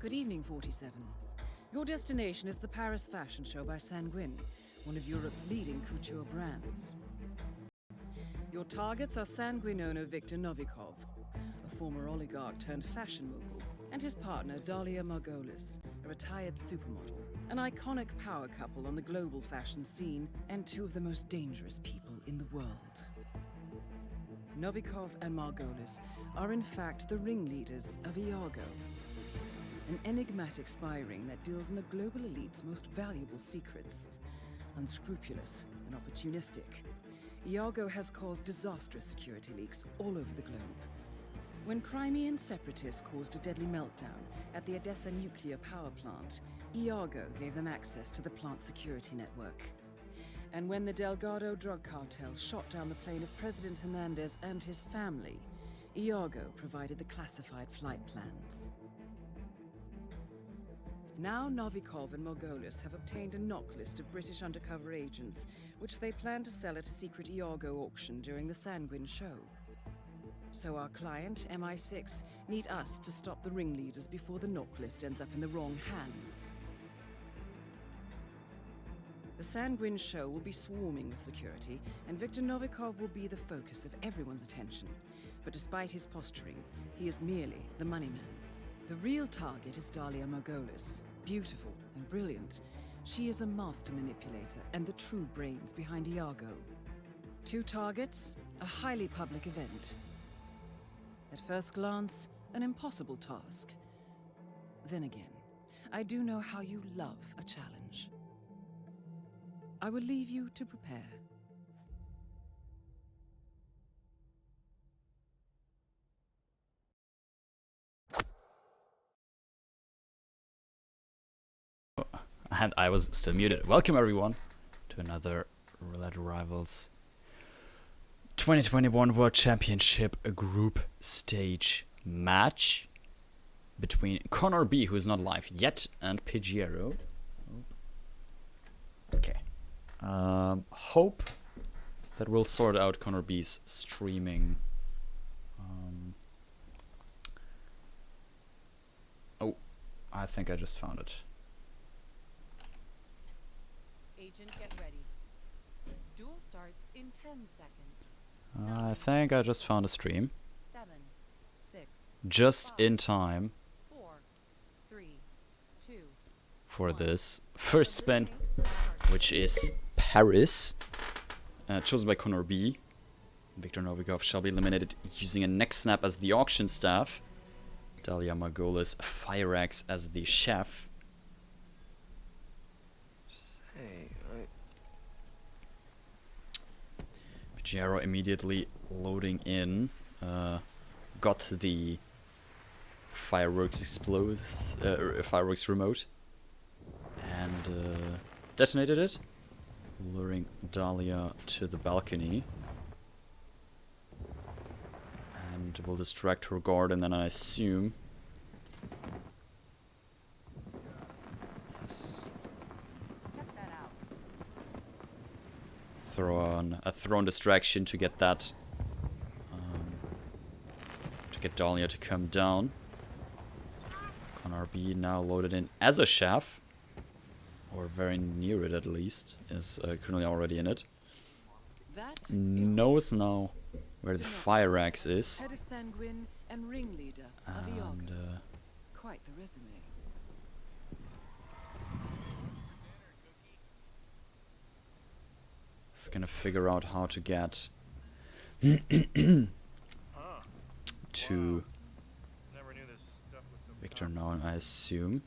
Good evening, 47. Your destination is the Paris Fashion Show by Sanguine, one of Europe's leading couture brands. Your targets are Sanguine owner Viktor Novikov, a former oligarch turned fashion mogul, and his partner Dalia Margolis, a retired supermodel, an iconic power couple on the global fashion scene, and two of the most dangerous people in the world. Novikov and Margolis are in fact the ringleaders of Iago, an enigmatic spy ring that deals in the global elite's most valuable secrets. Unscrupulous and opportunistic, Iago has caused disastrous security leaks all over the globe. When Crimean separatists caused a deadly meltdown at the Odessa nuclear power plant, Iago gave them access to the plant's security network. And when the Delgado drug cartel shot down the plane of President Hernandez and his family, Iago provided the classified flight plans. Now Novikov and Margolis have obtained a knock list of British undercover agents, which they plan to sell at a secret Iago auction during the Sanguine show. So our client, MI6, need us to stop the ringleaders before the knock list ends up in the wrong hands. The Sanguine show will be swarming with security, and Viktor Novikov will be the focus of everyone's attention. But despite his posturing, he is merely the money man. The real target is Dalia Margolis. Beautiful and brilliant, she is a master manipulator and the true brains behind Iago. Two targets, a highly public event. At first glance, an impossible task. Then again, I do know how you love a challenge. I will leave you to prepare. And I was still muted. Welcome everyone to another Roulette Rivals 2021 World Championship group stage match between ConorB, who is not live yet, and Pigiero. Okay. Hope that we'll sort out ConorB's streaming. Oh, I think I just found it. Agent, get ready. Duel starts in 10 seconds. I think I just found a stream. 7, 6, just 5, in time 4, 3, 2, for 1. this first spin, which is Paris, chosen by ConorB. Viktor Novikov shall be eliminated using a neck snap as the auction staff. Dalia Margolis fire axe as the chef. Pigiero immediately loading in, got the fireworks fireworks remote and detonated it, luring Dalia to the balcony, and will distract her guard, and then I assume throw on a thrown distraction to get that to get Dalia to come down. ConorB now loaded in as a chef, or very near it at least, is currently already in it. Knows now where the fire axe is. Head of Sanguine and ringleader of Iago. Quite the resume. It's gonna figure out how to get to Viktor now, I assume.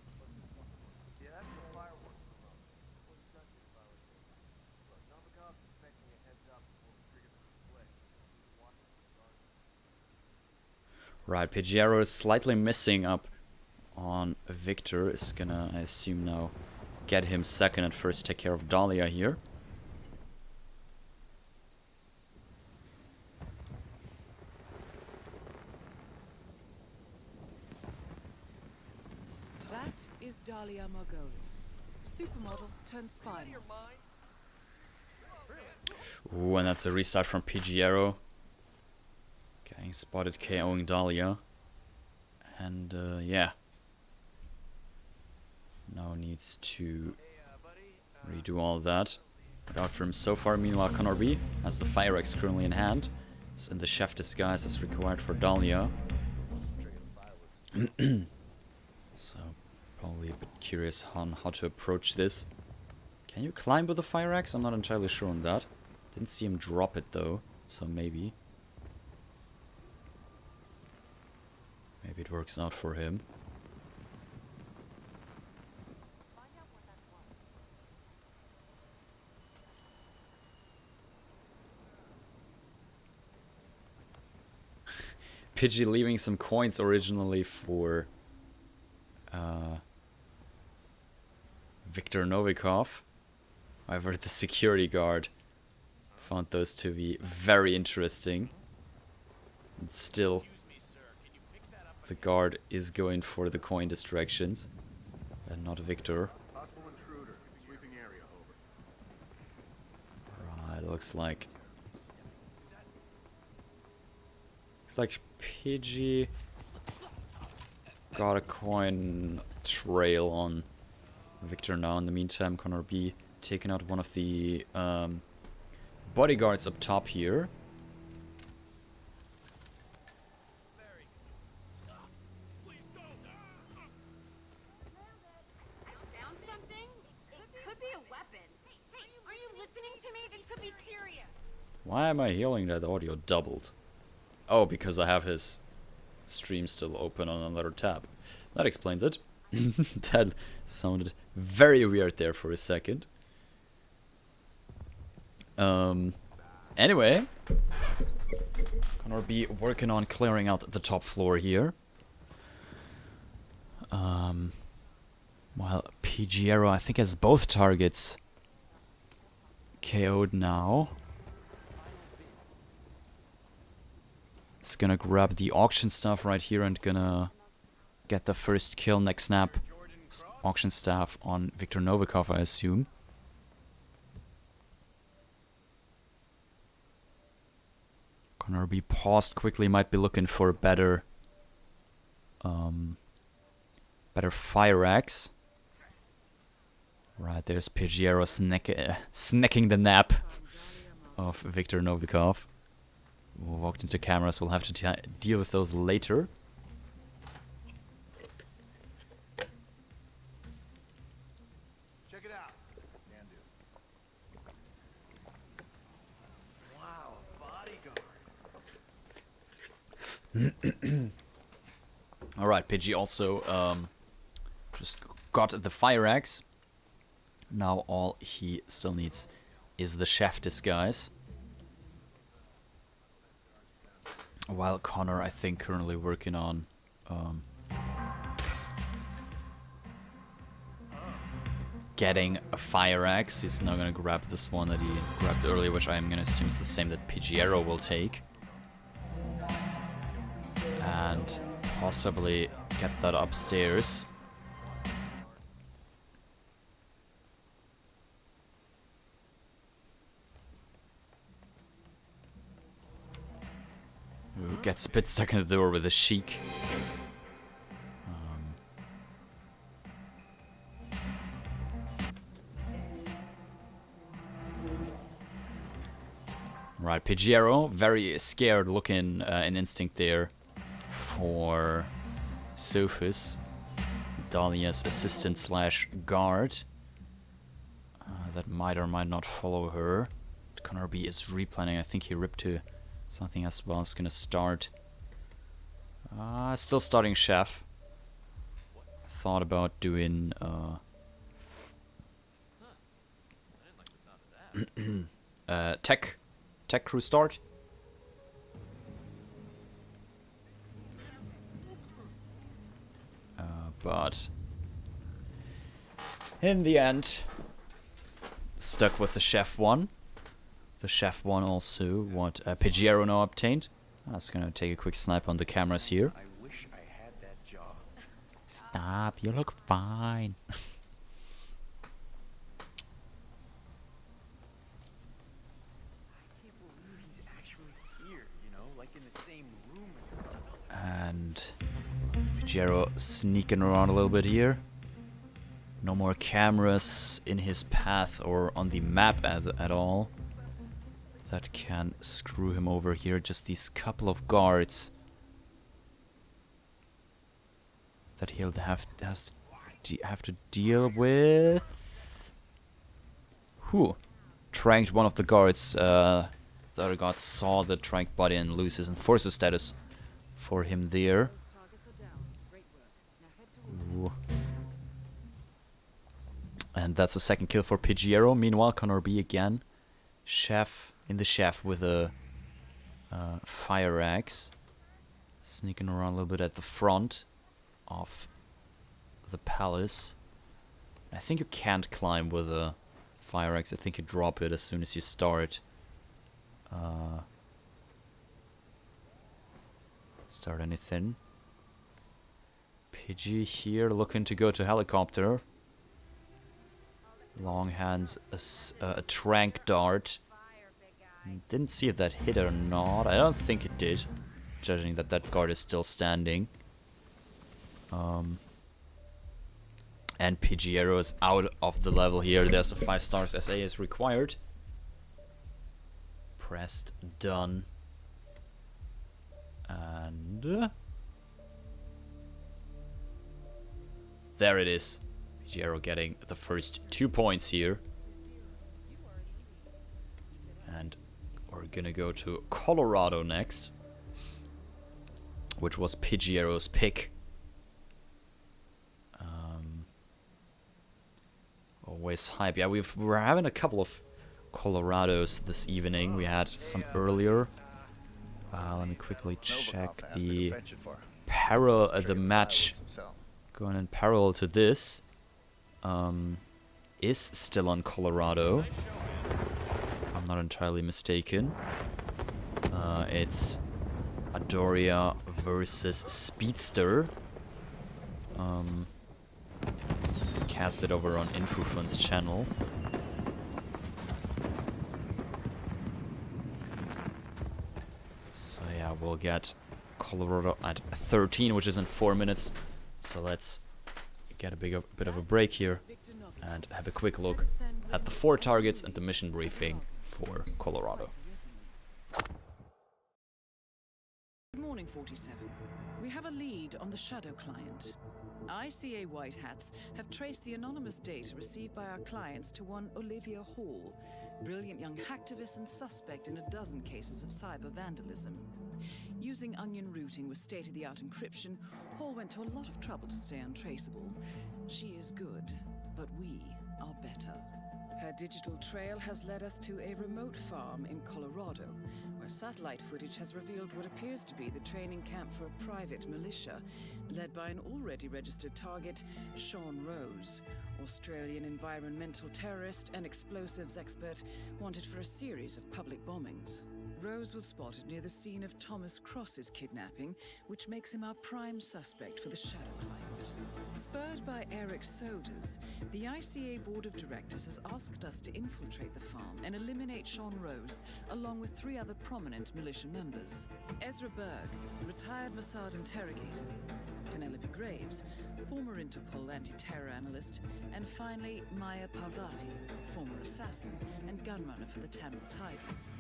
Right, Pigiero is slightly missing up on Viktor. Is gonna, I assume, now get him second and first take care of Dalia here. That is Dalia Margolis, supermodel turned spy master. Ooh, and that's a restart from Pigiero. Getting spotted KOing Dalia. And yeah. Now needs to redo all that. Without for him so far. Meanwhile, ConorB has the fire axe currently in hand. It's in the chef disguise as required for Dahlia. So, probably a bit curious on how to approach this. Can you climb with the fire axe? I'm not entirely sure on that. Didn't see him drop it though, so maybe. Maybe it works out for him. Pidgey leaving some coins originally for Viktor Novikov. However, the security guard found those to be very interesting. And still, the guard is going for the coin distractions and not Victor. Right, looks like Pidgey got a coin trail on Victor now. In the meantime, ConorB taking out one of the bodyguards up top here. Found something? It could be a weapon. Hey, are you listening to me? This could be serious. Why am I hearing that audio doubled? Oh, because I have his stream still open on another tab. That explains it. That sounded very weird there for a second. Anyway, ConorB working on clearing out the top floor here. While Pigiero, I think, has both targets KO'd now. It's gonna grab the auction staff right here and gonna get the first kill next snap. Auction staff on Viktor Novikov, I assume. ConorB paused quickly, might be looking for a better fire axe. Right, there's Pigiero snacking the nap of Viktor Novikov. Walked into cameras, we'll have to deal with those later. Check it out. Can do. Wow, bodyguard. Alright, Pidgey also just got the fire axe. Now all he still needs is the chef disguise. While Connor, I think, currently working on getting a fire axe. He's now gonna grab this one that he grabbed earlier, which I'm gonna assume is the same that Pigiero will take. And possibly get that upstairs. Ooh, gets a bit stuck in the door with a chic. Right, Pigiero, very scared looking in instinct there for Sophus, Dahlia's assistant slash guard. That might or might not follow her. ConorB is replanning. I think he ripped to something as well. It's gonna start. Still starting chef. Thought about doing tech crew start. But in the end, stuck with the chef one. The chef one also what Pigiero now obtained. That's gonna take a quick snipe on the cameras here. I wish I had that job. Stop, you look fine. I can't believe he's actually here, you know, like in the same room. And Pigiero sneaking around a little bit here. No more cameras in his path or on the map at all that can screw him over here. Just these couple of guards that he'll have to deal with. Who tranked one of the guards? The other guard saw the tranked body and loses enforcer status for him there. Ooh. And that's a second kill for Pigiero. Meanwhile, ConorB again. Chef in the chef with a fire axe. Sneaking around a little bit at the front of the palace. I think you can't climb with a fire axe. I think you drop it as soon as you start. Start anything. Pidgey here looking to go to helicopter. Long hands a trank dart. Didn't see if that hit or not. I don't think it did, judging that that guard is still standing. And Pigiero is out of the level here. There's a 5 stars SA is required. Pressed done. And there it is. Pigiero getting the first 2 points here. And we're gonna go to Colorado next, which was Pigiero's pick. Always hype. Yeah, we're having a couple of Colorados this evening. We had some earlier. Let me quickly check the the match going in parallel to this. Is still on Colorado, if I'm not entirely mistaken. It's Adoria versus Speedster. Cast it over on InfoFun's channel. So yeah, we'll get Colorado at 13, which is in 4 minutes. So let's get a bit of a break here and have a quick look at the 4 targets and the mission briefing for Colorado. Good morning, 47. We have a lead on the Shadow client. ICA White Hats have traced the anonymous data received by our clients to one Olivia Hall, brilliant young hacktivist and suspect in a dozen cases of cyber vandalism. Using onion routing with state-of-the-art encryption, Hall went to a lot of trouble to stay untraceable. She is good, but we are better. Her digital trail has led us to a remote farm in Colorado, where satellite footage has revealed what appears to be the training camp for a private militia, led by an already registered target, Sean Rose, Australian environmental terrorist and explosives expert wanted for a series of public bombings. Rose was spotted near the scene of Thomas Cross's kidnapping, which makes him our prime suspect for the Shadow client. Spurred by Eric Sodas, the ICA Board of Directors has asked us to infiltrate the farm and eliminate Sean Rose, along with 3 other prominent militia members. Ezra Berg, retired Mossad interrogator, Penelope Graves, former Interpol anti-terror analyst, and finally Maya Parvati, former assassin and gunrunner for the Tamil Tigers.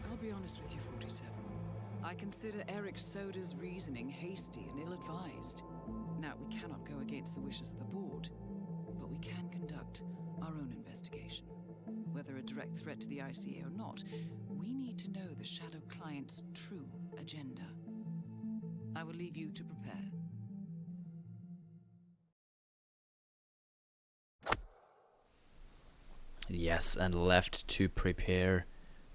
I'll be honest with you, 47. I consider Eric Soda's reasoning hasty and ill-advised. Now, we cannot go against the wishes of the board, but we can conduct our own investigation. Whether a direct threat to the ICA or not, we need to know the Shadow client's true agenda. I will leave you to prepare. Yes, and left to prepare.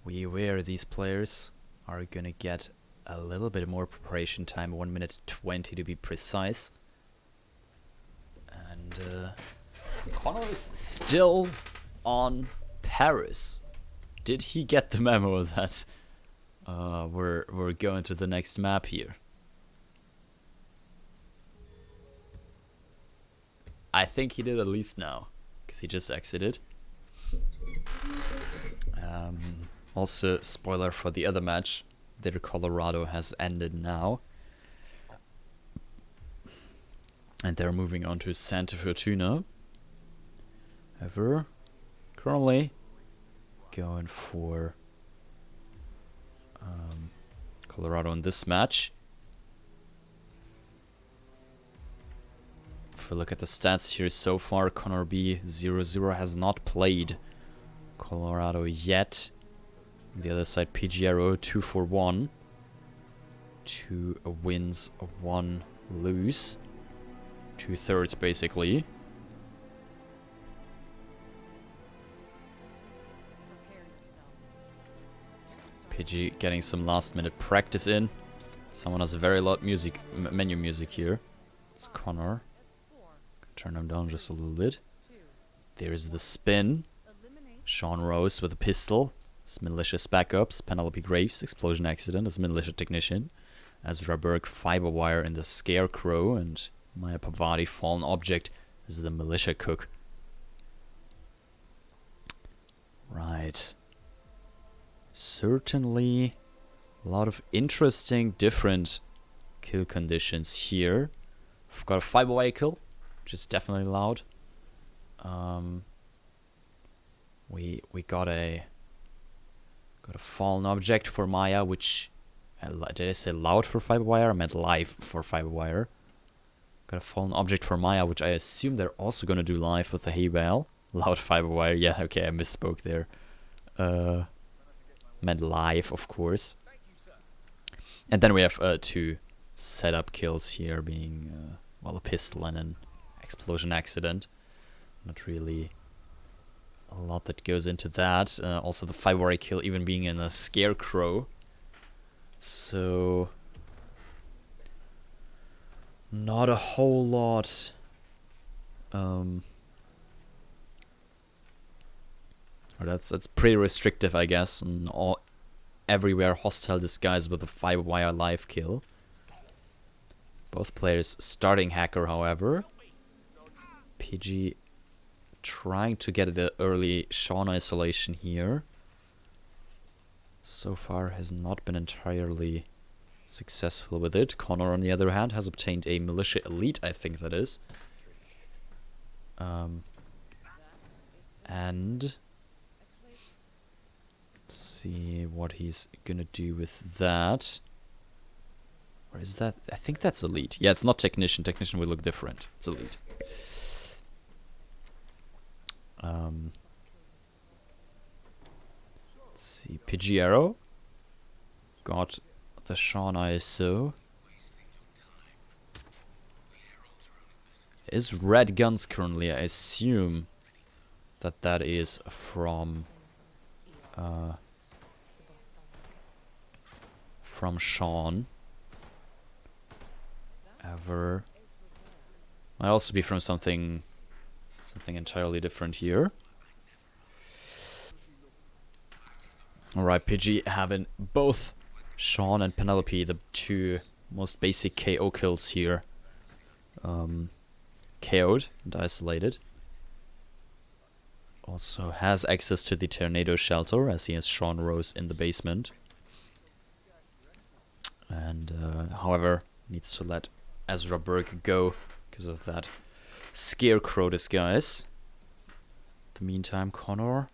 We aware these players are gonna get a little bit more preparation time, 1 minute 20 to be precise. And Connor is still on Paris. Did he get the memo that we're going to the next map here? I think he did at least now, because he just exited. Also, spoiler for the other match, their Colorado has ended now. And they're moving on to Santa Fortuna. However, currently going for Colorado in this match. If we look at the stats here so far, ConorB 0-0 has not played Colorado yet. On the other side, Pigiero 2-1. 2 wins, 1 lose. 2/3 basically. Pidgey getting some last minute practice in. Someone has a very loud music, menu music here. It's Connor. Turn him down just a little bit. There's the spin. Sean Rose with a pistol. His malicious backups. Penelope Graves, explosion accident as militia technician. Ezra Burke, fiber wire in the scarecrow. And Maya Pavati, fallen object, is the militia cook. Right. Certainly a lot of interesting different kill conditions here. We've got a fiber wire kill, which is definitely loud. We got a fallen object for Maya, which did I say loud for fiber wire? I meant live for fiber wire. Got a fallen object for Maya, which I assume they're also gonna do live with the hay bale. Loud fiber wire. Yeah, okay, I misspoke there. Meant live, of course. And then we have 2 setup kills here, being well, a pistol and an explosion accident. Not really a lot that goes into that. Also the fiber wire kill even being in a scarecrow. So not a whole lot. That's pretty restrictive, I guess. And everywhere hostile disguise with a fiber wire live kill. Both players starting hacker, however. PG trying to get the early Sean isolation here. So far has not been entirely successful with it. Connor, on the other hand, has obtained a militia elite, I think that is. And let's see what he's gonna do with that. Or is that? I think that's elite. Yeah, it's not technician. Technician will look different. It's elite. Let's see. Pigiero got the Sean ISO. Is red guns currently? I assume that is from Sean. Ever might also be from something entirely different here. Alright, Pidgey having both Sean and Penelope, the 2 most basic KO kills here, KO'd and isolated. Also has access to the tornado shelter, as he has Sean Rose in the basement. And however, needs to let Ezra Burke go because of that scarecrow disguise. In the meantime, Connor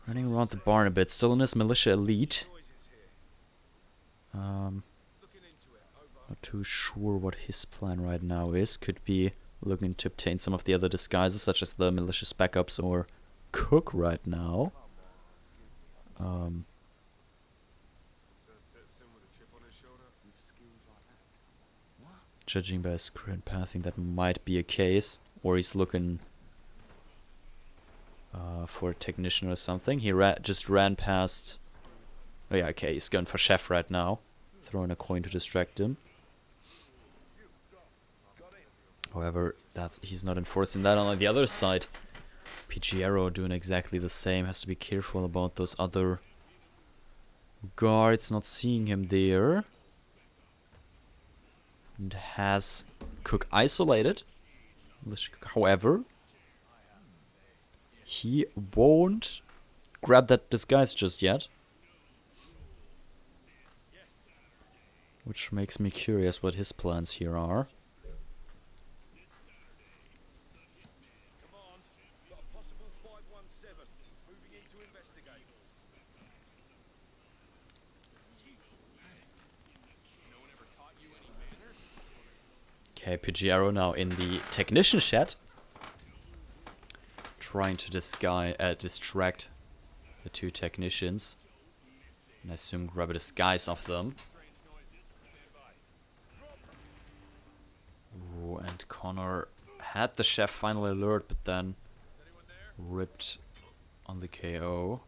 running around the barn a bit, still in his militia elite. Not too sure what his plan right now is. Could be looking to obtain some of the other disguises, such as the malicious backups or cook right now. Judging by his current pathing, that might be a case. Or he's looking for a technician or something. He just ran past... Oh yeah, okay, he's going for chef right now. Throwing a coin to distract him. However, he's not enforcing that. On the other side, Pigiero doing exactly the same. Has to be careful about those other guards not seeing him there. And has Cook isolated. However, he won't grab that disguise just yet. Which makes me curious what his plans here are. Okay, Pigiero now in the technician shed. Trying to distract the two technicians. And I assume grab a disguise off them. Ooh, and Connor had the chef finally alert, but then ripped on the KO.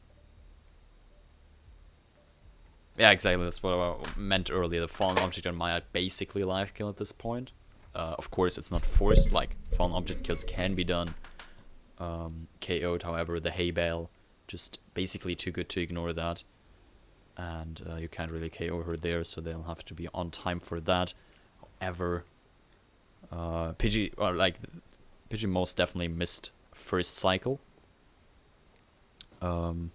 Yeah, exactly, that's what I meant earlier. The fallen object on Maya basically live kill at this point. Of course, it's not forced, like, fallen object kills can be done. KO'd, however, the hay bale, just basically too good to ignore that. And you can't really KO her there, so they'll have to be on time for that. However, Pidgey most definitely missed first cycle. And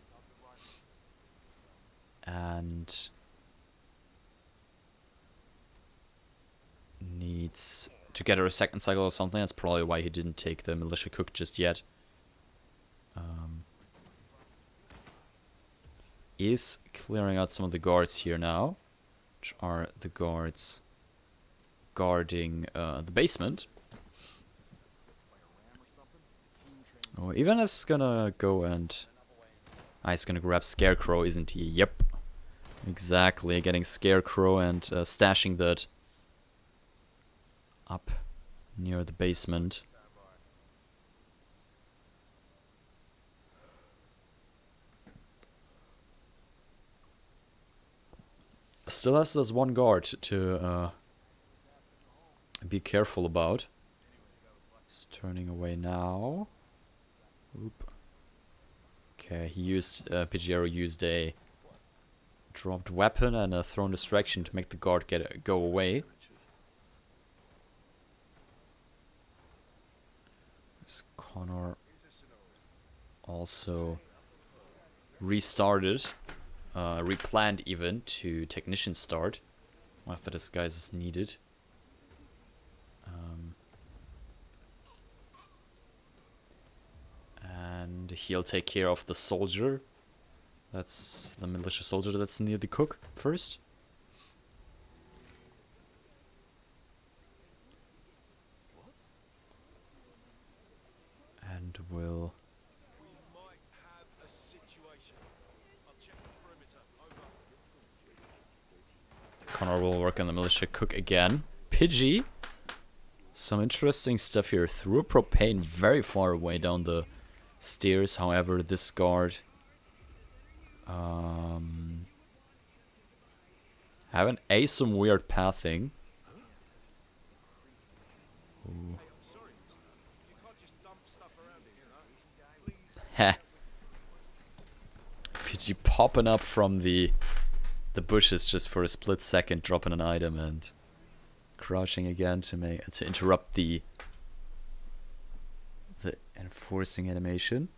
needs to get her a second cycle or something. That's probably why he didn't take the militia cook just yet. Is clearing out some of the guards here now, which are the guards guarding the basement. Oh, Ivan is gonna go and... he's gonna grab Scarecrow, isn't he? Yep. Exactly, getting Scarecrow and stashing that up near the basement. Still has this one guard to be careful about. He's turning away now. Oop. Okay, he used Pigiero used a dropped weapon and a thrown distraction to make the guard go away. This Connor also restarted, replanned even to technician start after disguise is needed. And he'll take care of the soldier. That's the militia soldier that's near the cook first. And we'll... Connor will work on the militia cook again. Pidgey. Some interesting stuff here. Threw a propane very far away down the stairs. However, this guard... haven't some weird pathing. Heh. Pidgey popping up from the bushes just for a split second, dropping an item and crouching again to interrupt the enforcing animation.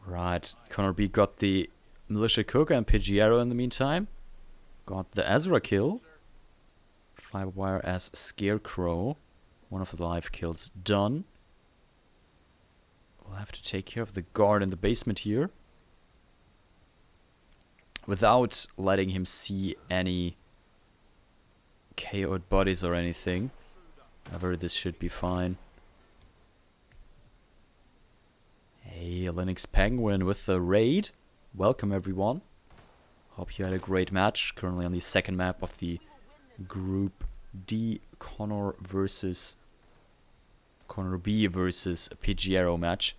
Right, ConorB got the militia cook and Pigiero in the meantime. Got the Ezra kill. Firewire as Scarecrow. One of the live kills done. We'll have to take care of the guard in the basement here. Without letting him see any KO'd bodies or anything. However, this should be fine. Hey, Linux Penguin with the raid. Welcome everyone. Hope you had a great match. Currently on the second map of the Group D ConorB versus Pigiero match.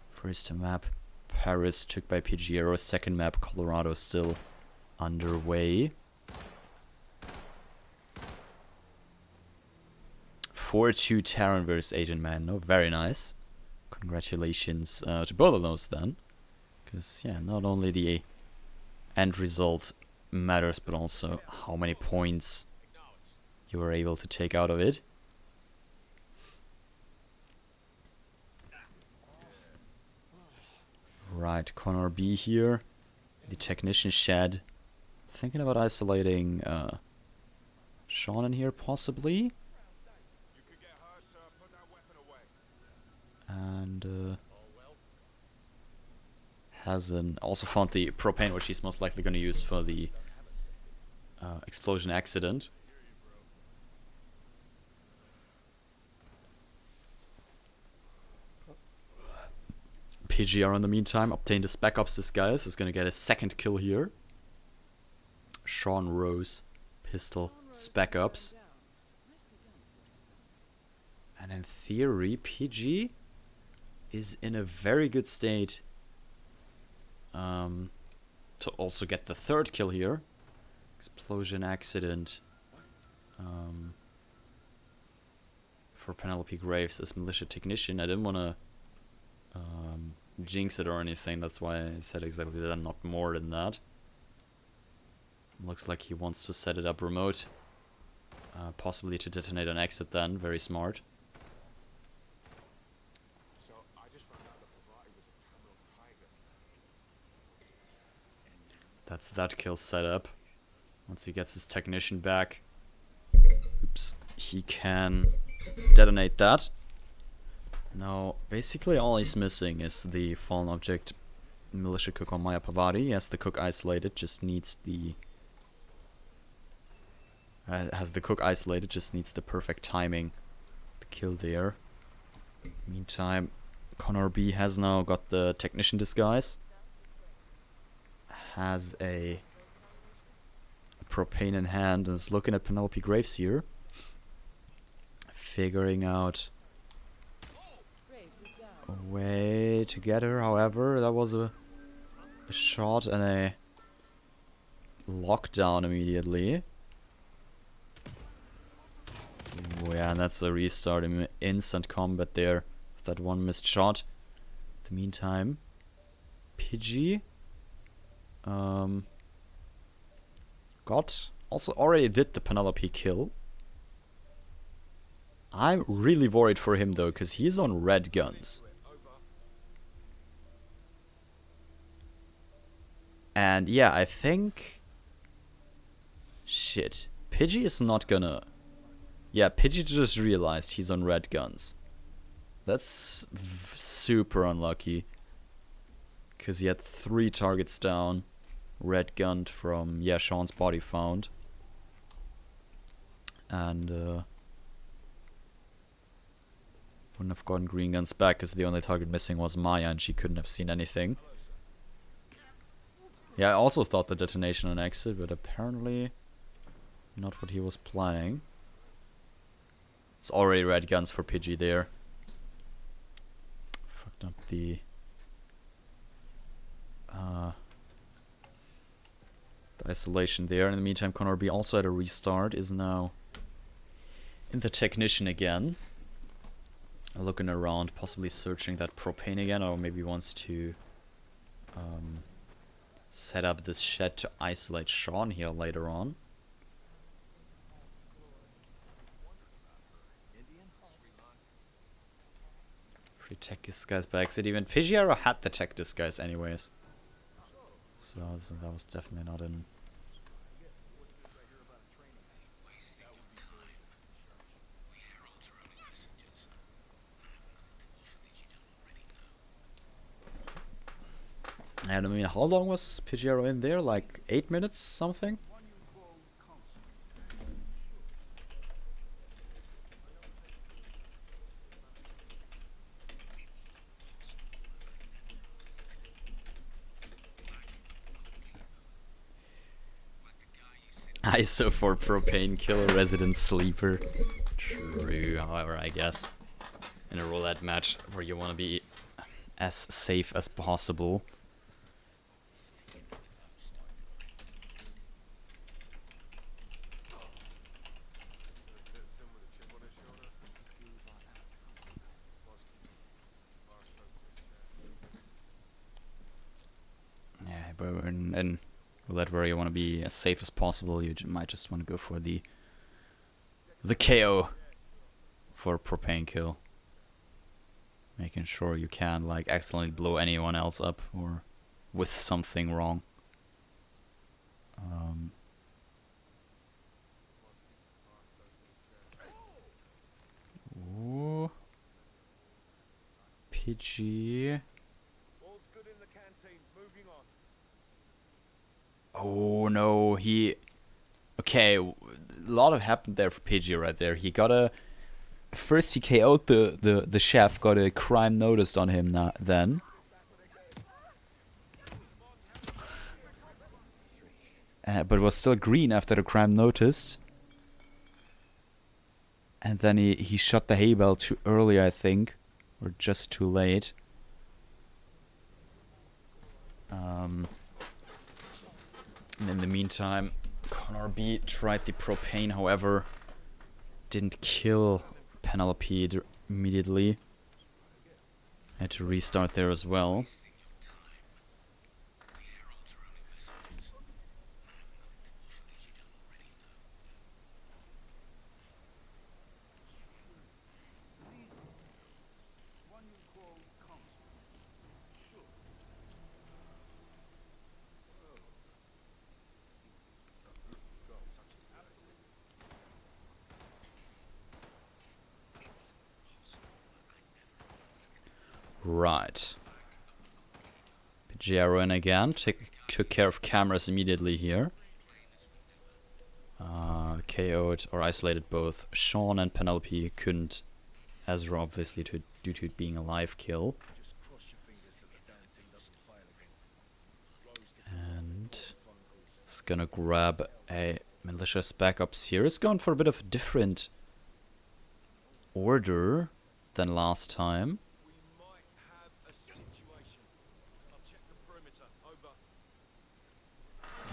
First map Paris took by Pigiero. Second map Colorado still underway. 4-2 Terran versus Agent Man. No, very nice. Congratulations to both of those then. Because, yeah, not only the end result matters, but also how many points you were able to take out of it. Right, ConorB here. The technician shed. Thinking about isolating Sean in here, possibly. And also found the propane, which he's most likely going to use for the explosion accident. Pigiero in the meantime obtained his backups disguise, is going to get a second kill here. Sean Rose, pistol, spec ups. And in theory, PG is in a very good state to also get the third kill here. Explosion accident for Penelope Graves as militia technician. I didn't want to jinx it or anything, that's why I said exactly that, not more than that. Looks like he wants to set it up remote, possibly to detonate an exit then, very smart. That's that kill set up. Once he gets his technician back, oops, he can detonate that. Now, basically all he's missing is the fallen object militia cook on Maya Pavadi. He has the cook isolated, just needs the... has the cook isolated, just needs the perfect timing to kill there. Meantime, ConorB has now got the technician disguise. Has a propane in hand and is looking at Penelope Graves here. Figuring out a way to get her. However, that was a shot and a lockdown immediately. Oh, yeah, and that's a restart. Instant combat there with that one missed shot. In the meantime, Pidgey also already did the Penelope kill. I'm really worried for him though, because he's on red guns. And yeah, I think... Shit. Pidgey is not gonna... Yeah, Pidgey just realized he's on red guns. That's super unlucky. Because he had 3 targets down. Red gunned from, yeah, Sean's body found. And wouldn't have gotten green guns back because the only target missing was Maya and she couldn't have seen anything. Yeah, I also thought the detonation on exit, but apparently not what he was planning. It's already red guns for Pidgey there. Fucked up the isolation there. In the meantime, ConorB also had a restart, is now in the technician again. Looking around, possibly searching that propane again, or maybe wants to set up this shed to isolate Sean here later on. Free tech disguise by exit event. Pigiero had the tech disguise anyways. So that was definitely not in. And I mean, how long was Pigiero in there? Like 8 minutes something? ISO for propane killer resident sleeper. True, however, I guess in a roulette match where you want to be as safe as possible. Yeah, but in roulette where you want to be as safe as possible, you might just want to go for the KO for propane kill. Making sure you can like accidentally blow anyone else up or with something wrong. Pidgey. All's good in the canteen. Moving on. Oh no, he... Okay, a lot of happened there for Pidgey right there. He got a... First he KO'd the chef, got a crime noticed on him then. But was still green after the crime noticed. And then he shot the hay bale too early, I think. Or just too late. And in the meantime, ConorB tried the propane, however, didn't kill Penelope immediately. Had to restart there as well. Right. Pigiero in again. Took care of cameras immediately here. KO'd or isolated both Sean and Penelope. Couldn't Ezra, obviously, due to it being a live kill. And it's gonna grab a malicious backups here. It's gone for a bit of a different order than last time.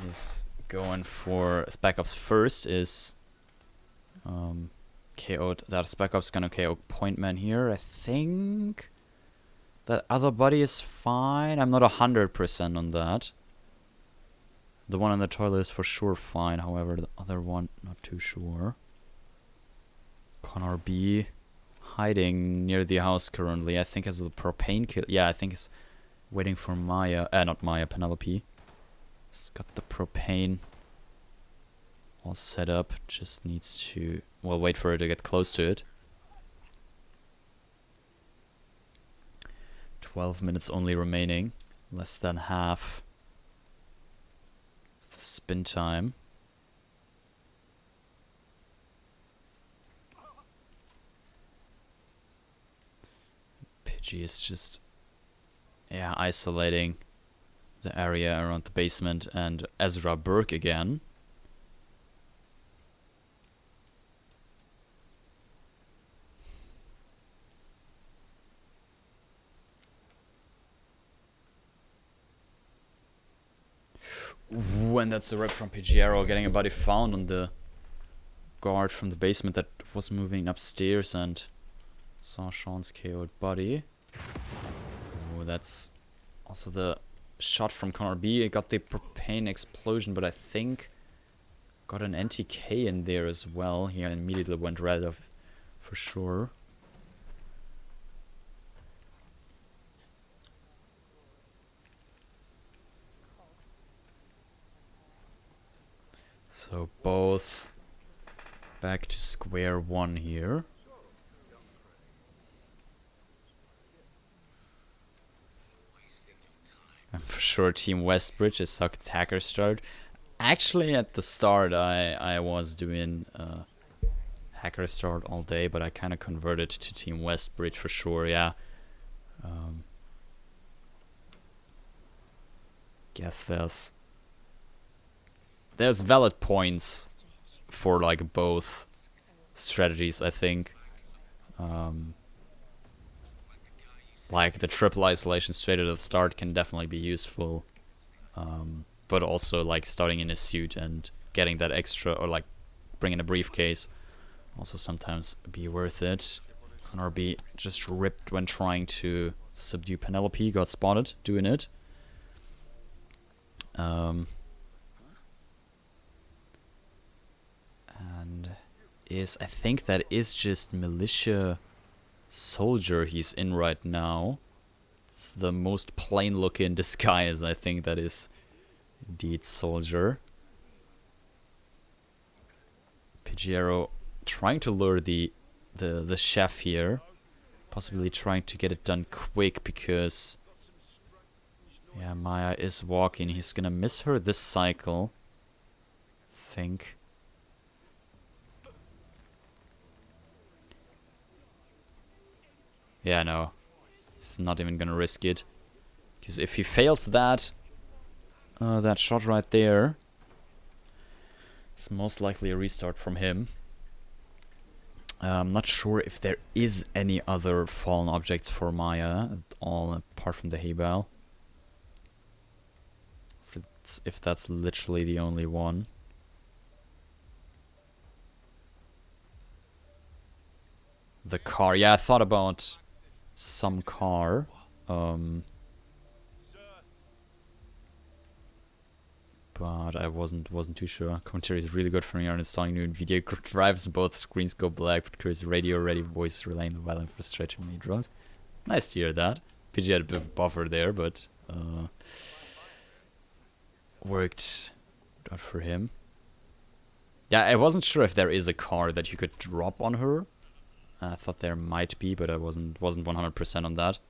He's going for Spec Ops first, is KO'd. That Spec Ops gonna KO Pointman here. I think that other body is fine. I'm not 100% on that. The one on the toilet is for sure fine, however the other one not too sure. ConorB hiding near the house currently. I think as the propane kill. Yeah, I think he's waiting for Maya. Not Maya, Penelope. He's got the propane all set up. Just needs to, well, wait for her to get close to it. 12 minutes only remaining. Less than half the spin time. Pidgey is just, yeah, isolating the area around the basement, and Ezra Burke again. Ooh, and that's a rep from Pigiero, getting a body found on the guard from the basement that was moving upstairs and saw Sean's KO'd body. Ooh, that's also the shot from ConorB. It got the propane explosion, but I think got an NTK in there as well. He immediately went red of for sure. So both back to square one here. And for sure Team Westbridge is sucked hacker start. Actually at the start I was doing hacker start all day, but I kind of converted to Team Westbridge for sure, yeah. Guess there's valid points for like both strategies, I think. Like the triple isolation straight at the start can definitely be useful, but also like starting in a suit and getting that extra, or like bringing a briefcase, also sometimes be worth it. ConorB just ripped when trying to subdue Penelope, got spotted doing it. And I think that is just militia soldier he's in right now. It's the most plain looking disguise. I think that is indeed soldier. Pigiero trying to lure the chef here. Possibly trying to get it done quick because... Yeah, Maya is walking. He's gonna miss her this cycle. Think. Yeah, no. He's not even gonna risk it. Because if he fails that... that shot right there... It's most likely a restart from him. I'm not sure if there is any other fallen objects for Maya at all, apart from the hay bale. If that's literally the only one. The car, yeah, I thought about some car. But I wasn't too sure. Commentary is really good for me on installing new video drives. Both screens go black, but Chris radio ready voice relaying the violent frustration when he draws. Nice to hear that. PG had a bit of a buffer there, but worked out for him. Yeah, I wasn't sure if there is a car that you could drop on her. I thought there might be, but I wasn't 100% on that.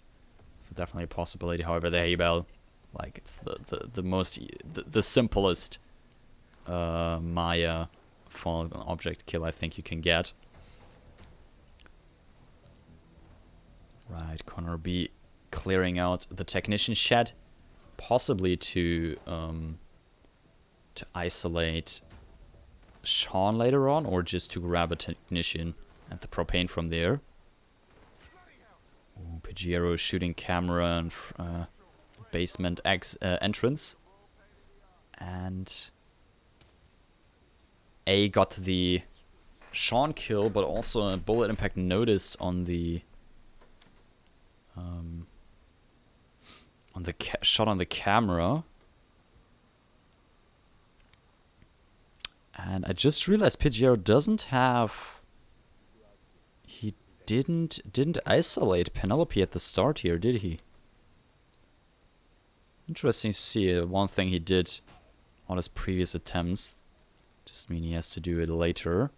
So definitely a possibility. However, the hay bale, like, it's the simplest Maya fallen object kill I think you can get. Right, ConorB clearing out the technician shed, possibly to isolate Sean later on, or just to grab a technician and the propane from there. Ooh, Pigiero shooting camera and basement entrance, and A got the Sean kill, but also a bullet impact noticed on the shot on the camera. And I just realized Pigiero doesn't have... He didn't isolate Penelope at the start here, did he? Interesting to see. One thing he did on his previous attempts. Just mean he has to do it later.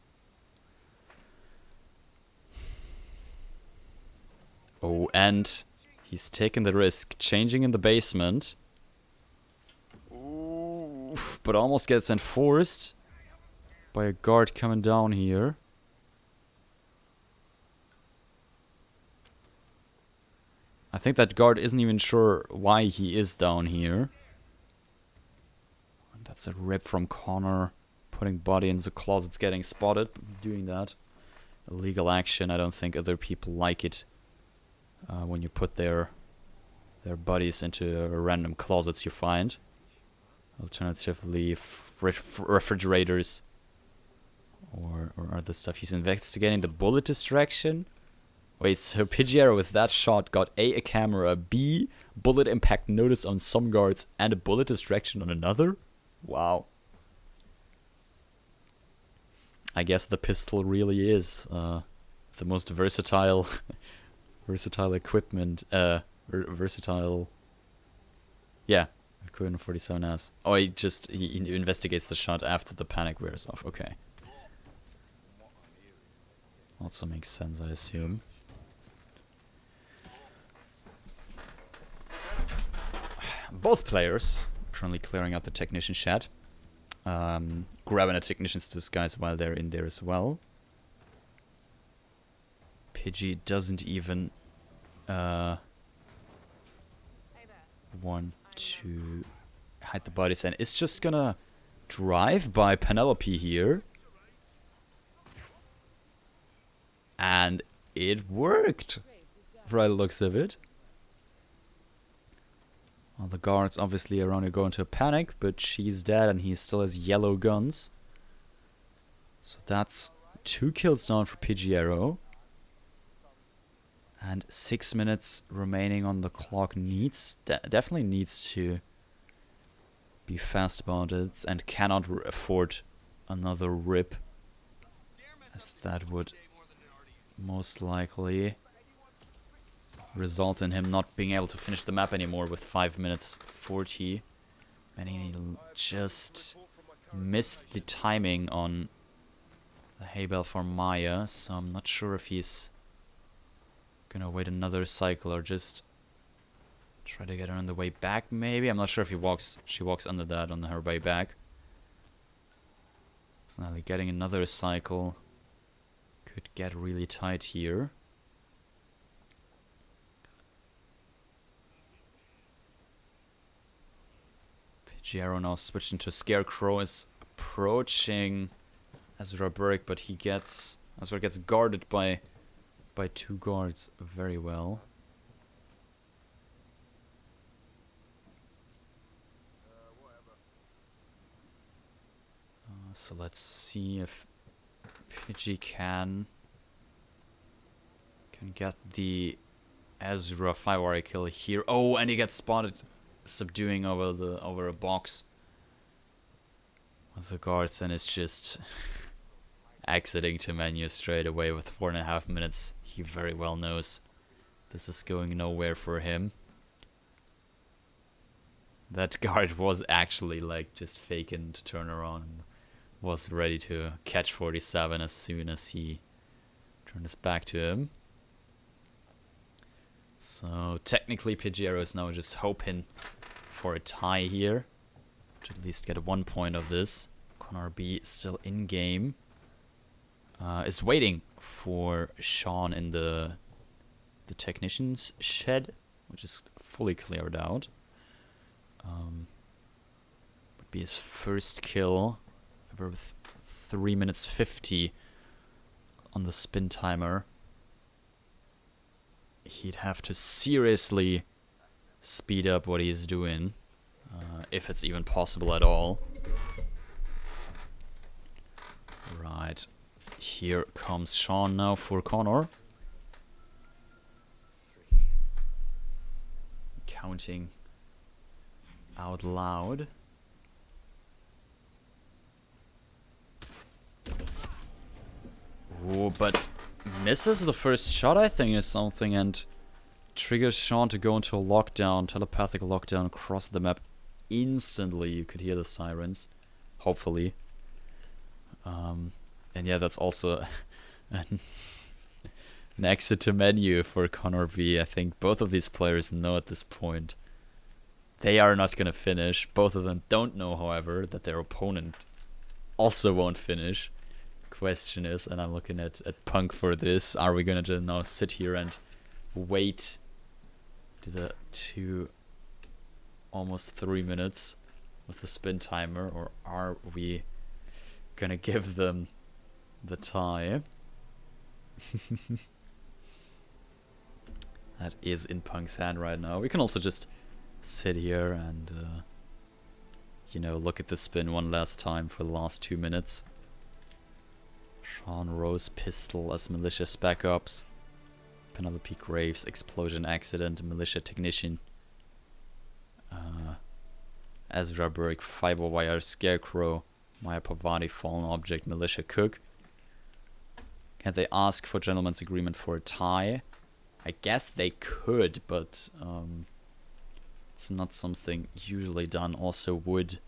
Oh, and he's taken the risk, changing in the basement. Oof, but almost gets enforced by a guard coming down here. I think that guard isn't even sure why he is down here. And that's a rip from Connor. Putting body in the closets, getting spotted. Doing that. Illegal action. I don't think other people like it. When you put their bodies into random closets you find. Alternatively, refrigerators. Or other stuff. He's investigating the bullet distraction. Wait, so Pigiero with that shot got A camera, B, bullet impact noticed on some guards, and a bullet distraction on another? Wow. I guess the pistol really is the most versatile equipment, versatile, yeah, equipment 47S. Oh, he investigates the shot after the panic wears off, okay. Also makes sense, I assume. Both players currently clearing out the technician shed. Grabbing a technician's disguise while they're in there as well. Pidgey doesn't even want to hide the bodies, and it's just gonna drive by Penelope here. And it worked, by the looks of it. Well, the guards obviously around here go into a panic, but she's dead and he still has yellow guns. So that's 2 kills down for Pigiero. And 6 minutes remaining on the clock. Definitely needs to be fast about it and cannot afford another rip, as that would most likely result in him not being able to finish the map anymore with 5 minutes 40. And he just missed the timing on the hay bale for Maya, so I'm not sure if he's Gonna wait another cycle or just try to get her on the way back, maybe? I'm not sure if she walks under that on her way back. So now getting another cycle could get really tight here. Pigiero now switching to Scarecrow, is approaching Ezra Burke, but Ezra gets guarded by 2 guards very well. So let's see if Pidgey can get the Ezra 5-wire kill here. Oh, and he gets spotted subduing over a box with the guards, and it's just exiting to menu straight away with 4.5 minutes. He very well knows this is going nowhere for him. That guard was actually like just faking to turn around and was ready to catch 47 as soon as he turned his back to him. So technically Pigiero is now just hoping for a tie here, to at least get 1 point of this. ConorB still in game. Is waiting for Sean in the technician's shed, which is fully cleared out. Would be his first kill ever with 3 minutes 50 on the spin timer. He'd have to seriously speed up what he's doing, if it's even possible at all. Right. Here comes Sean now for Connor. Counting out loud. Oh, but misses the first shot, I think, is something, and triggers Sean to go into a lockdown, telepathic lockdown across the map instantly. You could hear the sirens, hopefully. And yeah, that's also an exit to menu for ConorB. I think both of these players know at this point they are not going to finish. Both of them don't know, however, that their opponent also won't finish. Question is, and I'm looking at Punk for this, are we going to now sit here and wait to the almost 3 minutes with the spin timer, or are we going to give them the tie? That is in Punk's hand right now. We can also just sit here and look at the spin one last time for the last 2 minutes. Sean Rose pistol as malicious backups. Penelope Graves explosion accident, militia technician. Ezra Burke fiber wire scarecrow. Maya Pavati fallen object militia cook. Can they ask for gentleman's agreement for a tie? I guess they could, but it's not something usually done. Also would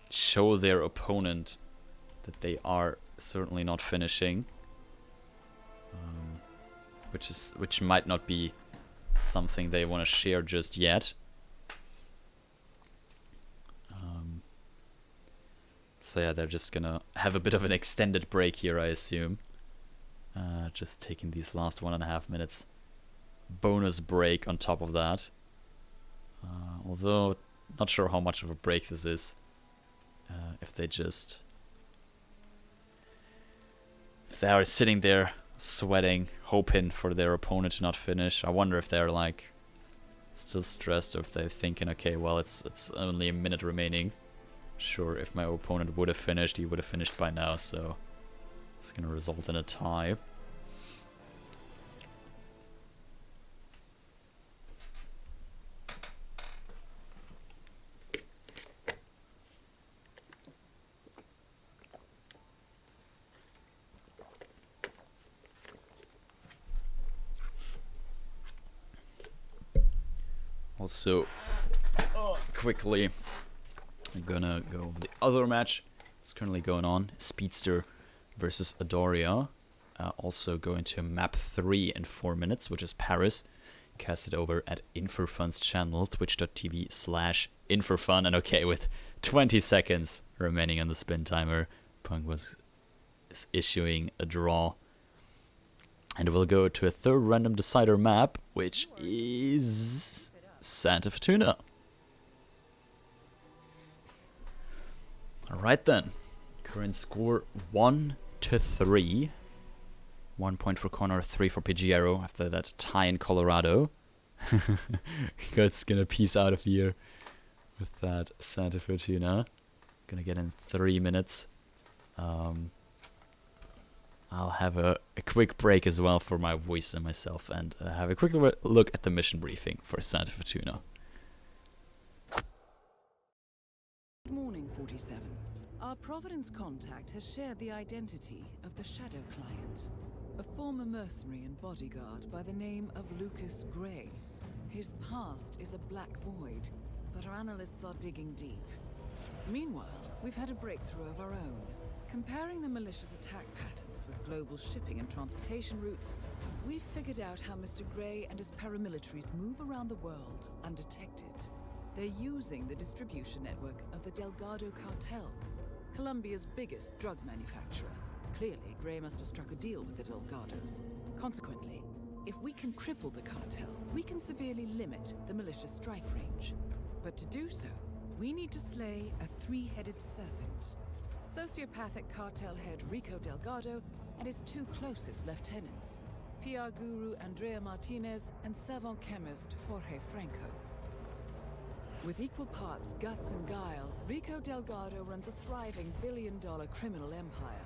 show their opponent that they are certainly not finishing, which might not be something they want to share just yet. So yeah, they're just gonna have a bit of an extended break here, I assume. Just taking these last 1.5 minutes bonus break on top of that. Although not sure how much of a break this is. If they are sitting there sweating, hoping for their opponent to not finish. I wonder if they're like still stressed, or if they're thinking, okay, well, it's only a minute remaining. Sure, if my opponent would have finished, he would have finished by now, so it's gonna result in a tie. Also, quickly, I'm gonna go over the other match that's currently going on. Speedster versus Adoria. also go into map 3 in 4 minutes, which is Paris. Cast it over at Infofun's channel, twitch.tv/Infofun. And okay, with 20 seconds remaining on the spin timer, Punk is issuing a draw. And we'll go to a third random decider map, which is Santa Fortuna. Alright then. Current score 1-3. 1 point for Connor, 3 for Pigiero after that tie in Colorado. God's gonna peace out of here with that Santa Fortuna. Gonna get in 3 minutes. I'll have a quick break as well for my voice and myself, and have a quick look at the mission briefing for Santa Fortuna. Good morning, 47. Our Providence contact has shared the identity of the Shadow Client, a former mercenary and bodyguard by the name of Lucas Gray. His past is a black void, but our analysts are digging deep. Meanwhile, we've had a breakthrough of our own. Comparing the malicious attack patterns with global shipping and transportation routes, we've figured out how Mr. Gray and his paramilitaries move around the world undetected. They're using the distribution network of the Delgado cartel, Colombia's biggest drug manufacturer. Clearly, Gray must have struck a deal with the Delgados. Consequently, if we can cripple the cartel, we can severely limit the malicious strike range. But to do so, we need to slay a three-headed serpent. Sociopathic cartel head Rico Delgado and his 2 closest lieutenants, PR guru Andrea Martinez and savant chemist Jorge Franco. With equal parts guts and guile, Rico Delgado runs a thriving billion-dollar criminal empire.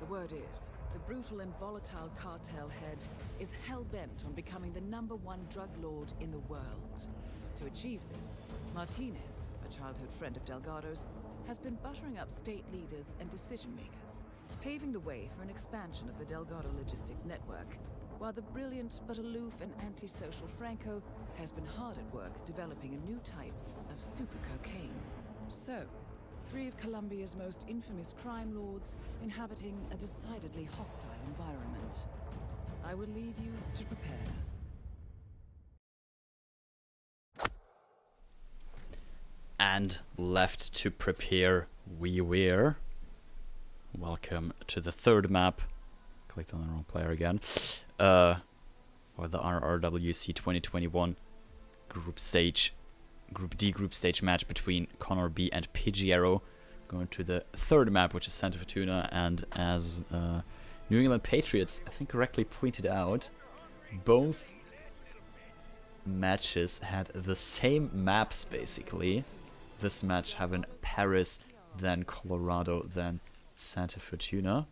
The word is, the brutal and volatile cartel head is hell-bent on becoming the #1 drug lord in the world. To achieve this, Martinez, a childhood friend of Delgado's, has been buttering up state leaders and decision-makers, paving the way for an expansion of the Delgado logistics network, while the brilliant but aloof and antisocial Franco has been hard at work developing a new type of super cocaine. So, 3 of Colombia's most infamous crime lords inhabiting a decidedly hostile environment. I will leave you to prepare. And left to prepare we were. Welcome to the third map. Clicked on the wrong player again. For the RRWC 2021 Group D group stage match between ConorB and Pigiero. Going to the third map, which is Santa Fortuna, and as New England Patriots, I think, correctly pointed out, both matches had the same maps, basically. This match having Paris, then Colorado, then Santa Fortuna.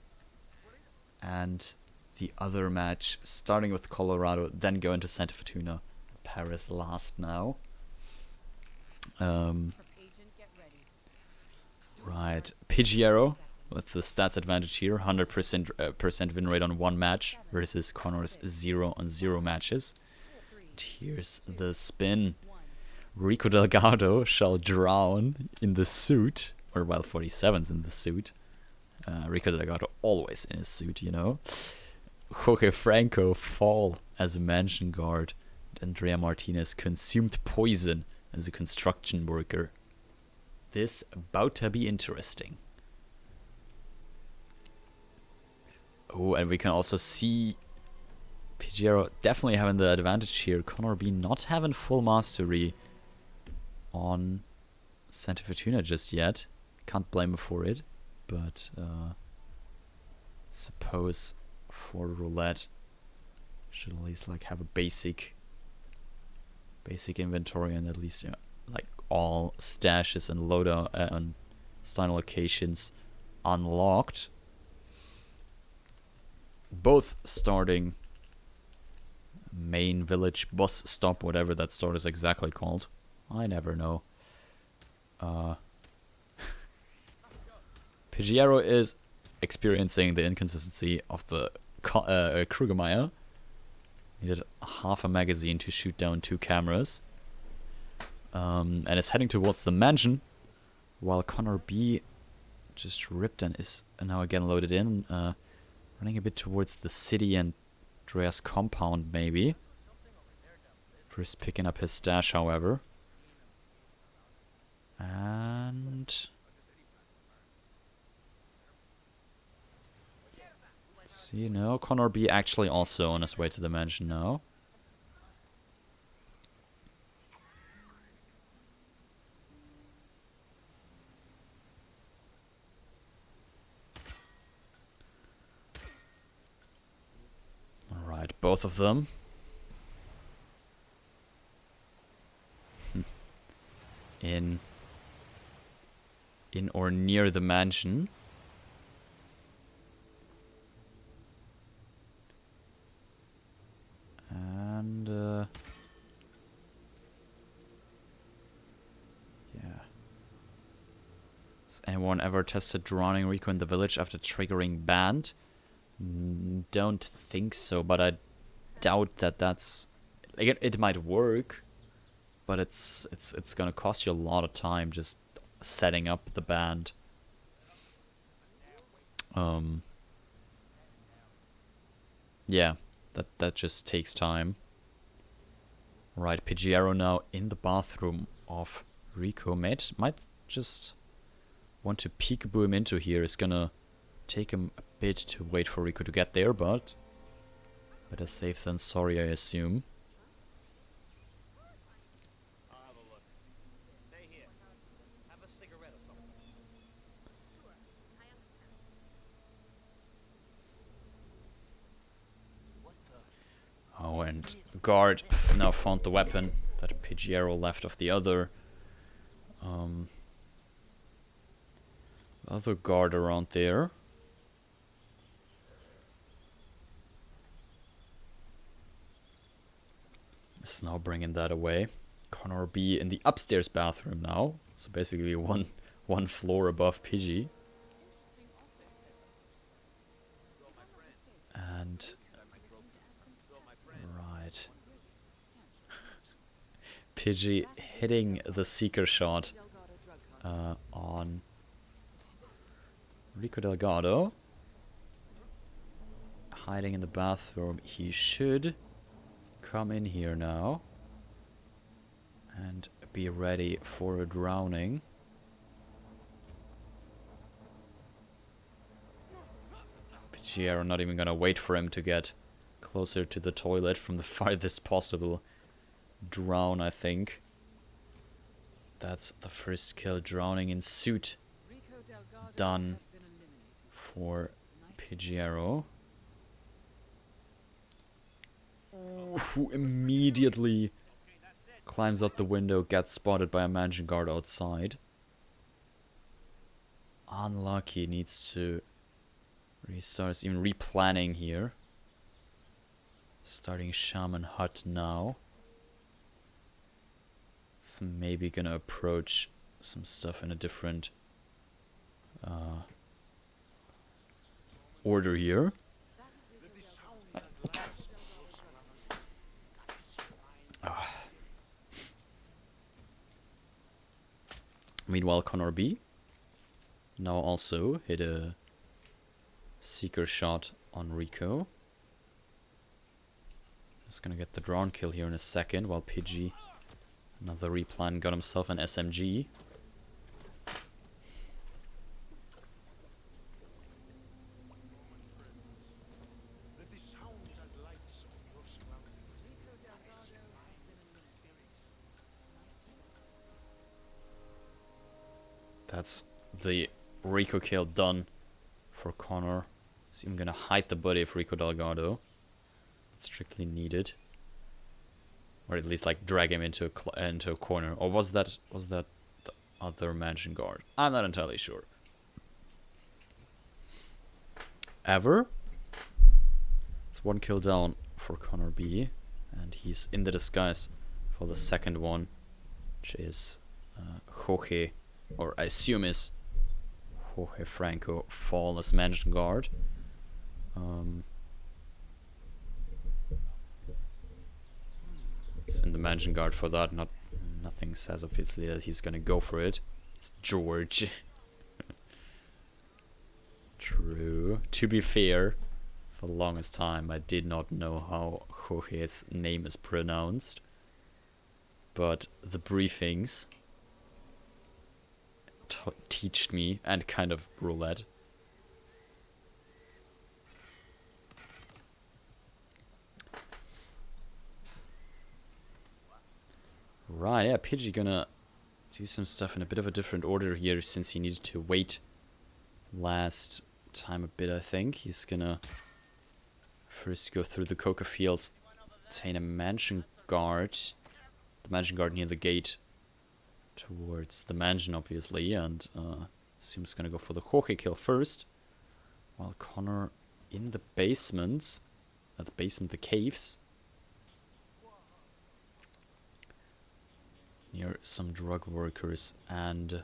And the other match starting with Colorado, then going to Santa Fortuna. Paris last now. Right, Pigiero with the stats advantage here, 100% win rate on 1 match versus Connor's 0 on 0 matches. And here's the spin. Rico Delgado shall drown in the suit, or while 47's in the suit. Rico Delgado always in his suit, you know. Jorge Franco fall as a mansion guard. And Andrea Martinez consumed poison as a construction worker. This about to be interesting. Oh, and we can also see Pigiero definitely having the advantage here. ConorB not having full mastery on Santa Fortuna just yet. Can't blame him for it, but suppose for roulette should at least like have a basic inventory and at least like all stashes and loadout and stun locations unlocked. Both starting main village bus stop, whatever that start is exactly called. I never know. Pigiero is experiencing the inconsistency of the Krugermeyer. He did half a magazine to shoot down 2 cameras. And is heading towards the mansion, while ConorB just ripped and is now again loaded in. Running a bit towards the city and Drea's compound, maybe. First picking up his stash, however. And... let's see, no. ConorB actually also on his way to the mansion now. Alright, both of them. In or near the mansion. And yeah. Has anyone ever tested drowning Rico in the village after triggering banned? Don't think so, but I doubt that that's... again, it might work, but it's gonna cost you a lot of time just setting up the band. Yeah, that just takes time. Right, Pigiero now in the bathroom of Rico. Might just want to peekaboo him into here. It's gonna take him a bit to wait for Rico to get there, but better safe than sorry, I assume. I'll have a look. Stay here. Have a cigarette or something. Oh, and guard now found the weapon that Pigiero left of the other guard around there. Is now bringing that away. ConorB in the upstairs bathroom now, so basically one floor above Pidgey. And right, Pidgey hitting the seeker shot on Rico Delgado. Hiding in the bathroom. He should come in here now and be ready for a drowning. Pigiero not even gonna wait for him to get closer to the toilet from the farthest possible drown, I think. That's the first kill. Drowning in suit done for Pigiero. Who immediately climbs out the window, gets spotted by a mansion guard outside. Unlucky, needs to restart, even replanning here. Starting Shaman Hut now. It's maybe gonna approach some stuff in a different order here. Meanwhile, ConorB now also hit a seeker shot on Rico. Just gonna get the drawn kill here in a second, while Pidgey, another replan, got himself an SMG. That's the Rico kill done for Connor. He's even gonna hide the body of Rico Delgado. It's strictly needed, or at least like drag him into a corner. Or was that the other mansion guard? I'm not entirely sure. It's one kill down for ConorB, and he's in the disguise for the second one, which is Jorge. Or I assume is Jorge Franco Fall as mansion guard. He's in the mansion guard for that. Nothing says obviously that he's gonna go for it. It's George. True. To be fair, For the longest time, I did not know how Jorge's name is pronounced. But the briefings teached me, and kind of roulette. Right, yeah, Pidgey gonna do some stuff in a bit of a different order here, since he needed to wait last time a bit, I think. He's gonna first go through the coca fields, obtain a mansion guard. The mansion guard near the gate towards the mansion, obviously, and assumes gonna go for the Jorge kill first, while Connor in the basements, at the basement, the caves, near some drug workers and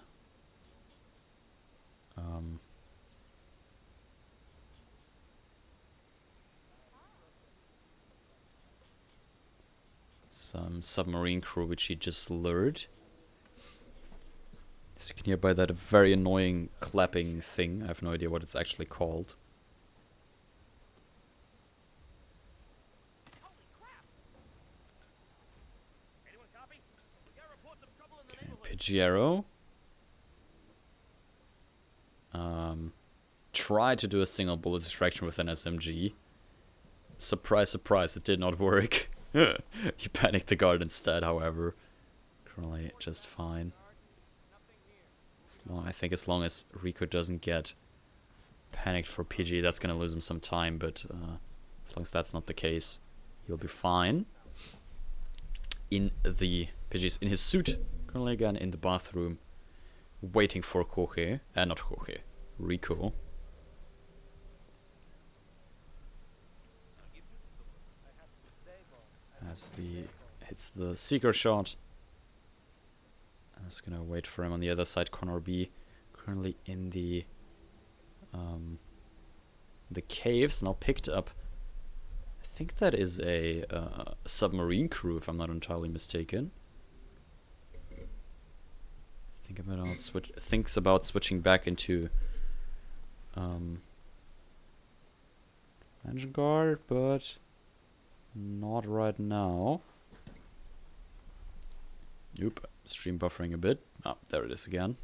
some submarine crew which he just lured. As you can hear by that very annoying clapping thing. I have no idea what it's actually called. Anyone copy? We got reports of trouble in the neighborhood. Pigiero tried to do a single bullet distraction with an SMG. Surprise, surprise, it did not work. He panicked the guard instead, however. Currently just fine. I think as long as Rico doesn't get panicked for PG, that's gonna lose him some time, but as long as that's not the case, he'll be fine. PG's in his suit, currently again in the bathroom, waiting for Jorge, not Jorge, Rico. As hits the seeker shot. And it's gonna wait for him on the other side. ConorB currently in the caves, now picked up. I think that is a submarine crew, if I'm not entirely mistaken. Thinks about switching back into engine guard, but not right now. Oop, stream buffering a bit. Oh, there it is again.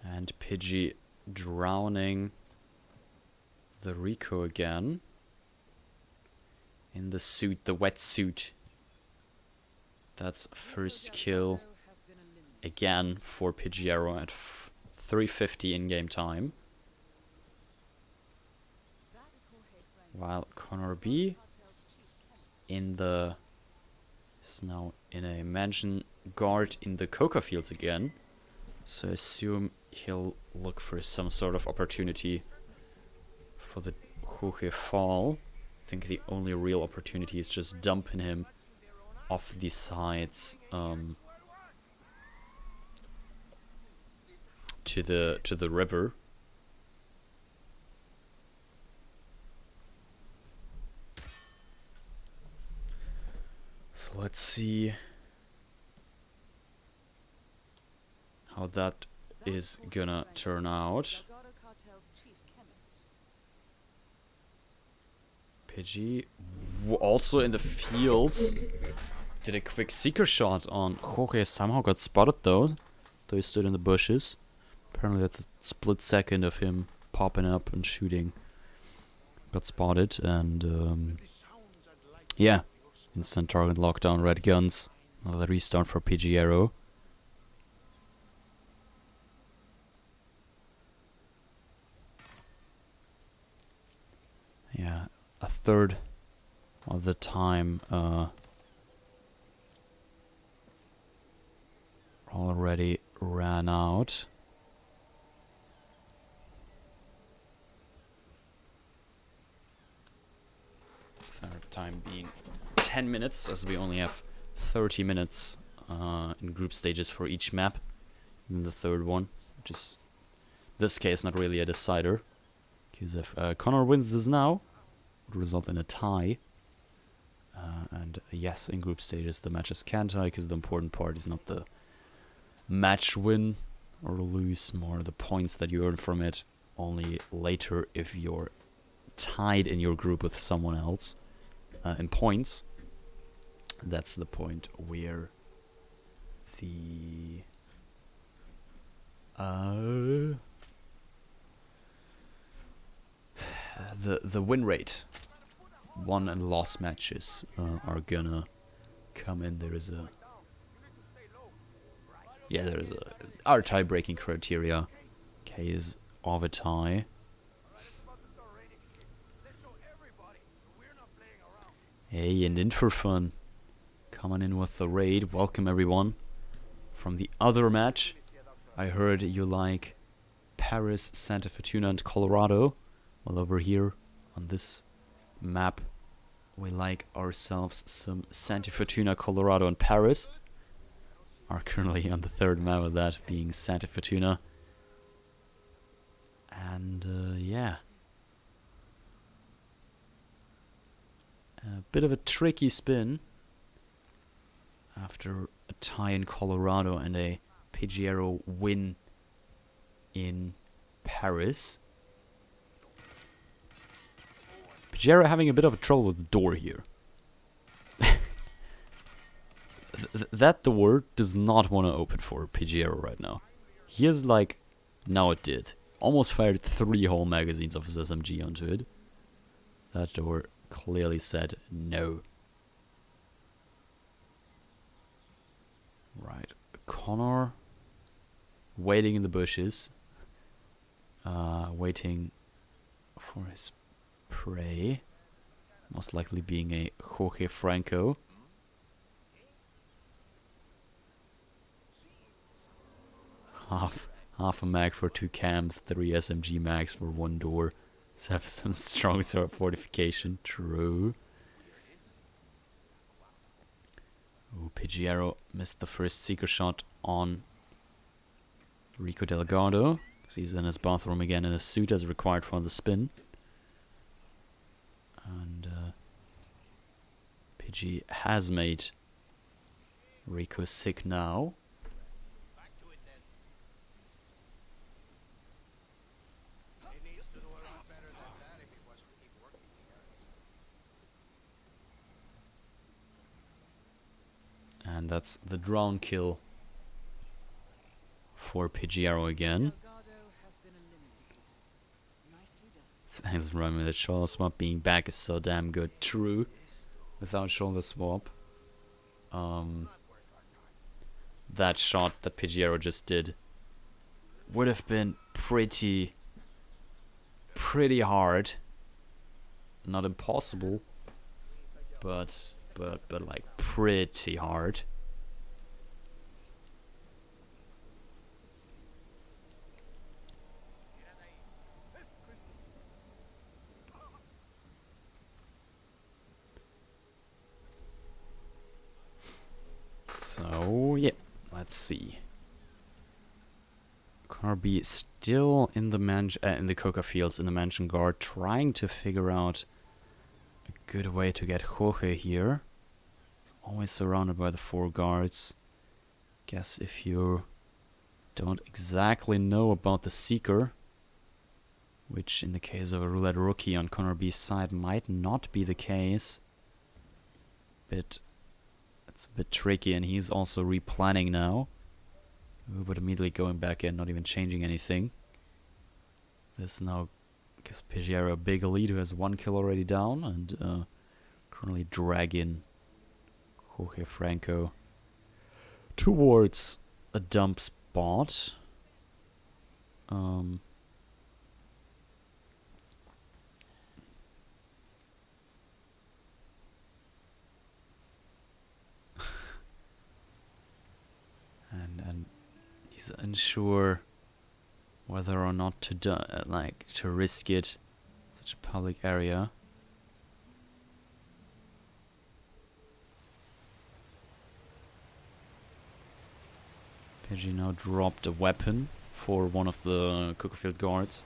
And Pidgey drowning the Rico again. In the suit, the wetsuit. That's first kill again for Pigiero at 350 in-game time. While ConorB is now in a mansion guard in the coca fields again. So I assume he'll look for some sort of opportunity for the Jorge fall. I think the only real opportunity is just dumping him off the sides to the river. So let's see how that is gonna turn out. Pidgey also in the fields did a quick seeker shot on Jorge. Somehow got spotted though he stood in the bushes. Apparently that's a split second of him popping up and shooting. Got spotted and yeah. Instant target lockdown, red guns. Another restart for Pigiero. Yeah, a third of the time already ran out. Third time being 10 minutes, as we only have 30 minutes in group stages for each map. In the third one, which is this case not really a decider, because if Connor wins this now, it would result in a tie. And yes, in group stages the matches can tie, because the important part is not the match win, or lose more the points that you earn from it only later if you're tied in your group with someone else in points. That's the point where the the win rate, won and lost matches are gonna come in. There is a our tie-breaking criteria. Case of a tie. Hey, and in for fun. Coming in with the raid. Welcome everyone. From the other match, I heard you like Paris, Santa Fortuna, and Colorado. Well, over here on this map, we like ourselves some Santa Fortuna, Colorado, and Paris. Are currently on the third map of that, being Santa Fortuna. And yeah. A bit of a tricky spin after a tie in Colorado and a Pigiero win in Paris. Pigiero having a bit of a trouble with the door here. That door does not want to open for Pigiero right now. He is like, now it did. Almost fired 3 whole magazines of his SMG onto it. That door clearly said no. Right, Connor waiting in the bushes, waiting for his prey, most likely being a Jorge Franco. Half a mag for 2 cams, 3 SMG mags for 1 door. Let's have some strong sword fortification. True. Ooh, Pigiero missed the first seeker shot on Rico Delgado, because he's in his bathroom again in a suit as required for the spin. And Pidgey has made Rico sick now. And that's the drawn kill for Pigiero again. Thanks, Remy. The shoulder swap being back is so damn good. True. Without shoulder swap. That shot that Pigiero just did would have been pretty hard. Not impossible, but like pretty hard. So yeah, let's see. ConorB is still in the coca fields in the mansion guard, trying to figure out a good way to get Jorge here. He's always surrounded by the 4 guards. Guess if you don't exactly know about the Seeker, which in the case of a roulette rookie on ConorB's side might not be the case, it's a bit tricky, and he's also replanning now. But immediately going back in, not even changing anything. This now gives Pigiero a big lead, who has 1 kill already down, and currently dragging Jorge Franco towards a dump spot. And he's unsure whether or not to to risk it in such a public area. Pidgey now dropped a weapon for one of the Cookfield guards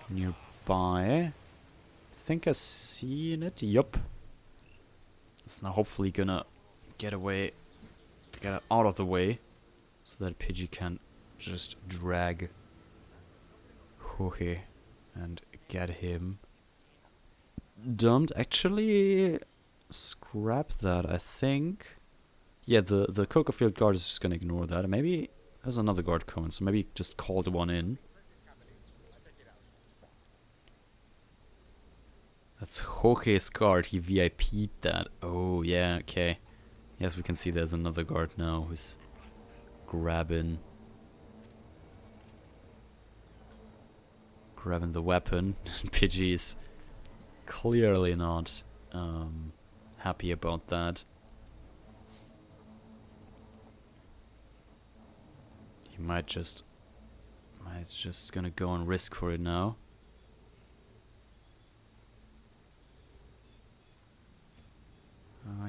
nearby. I think I've seen it. Yup. It's now hopefully gonna get out of the way, so that Pidgey can just drag Jorge and get him dumped. Actually, scrap that, I think. Yeah, the Coca Field guard is just gonna ignore that. Maybe there's another guard coming, so maybe just call the one in. That's Jorge's guard. He VIP'd that. Oh, yeah, okay. Yes, we can see there's another guard now who's grabbing the weapon. Pidgey's clearly not happy about that. He might just gonna go and risk for it now.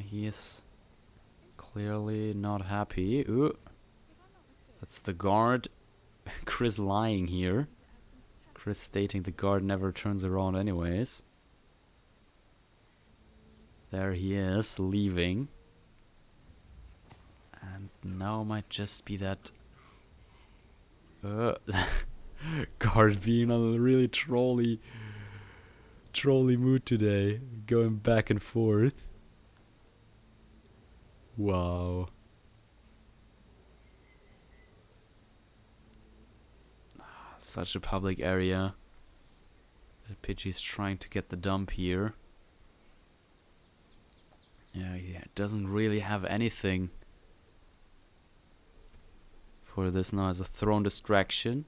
He is clearly not happy. Ooh, that's the guard. Chris lying here. Chris stating the guard never turns around anyways. There he is, leaving. And now might just be that guard being on a really trolly mood today, going back and forth. Wow. Such a public area. Pidgey's trying to get the dump here. Yeah, he doesn't really have anything for this now as a thrown distraction.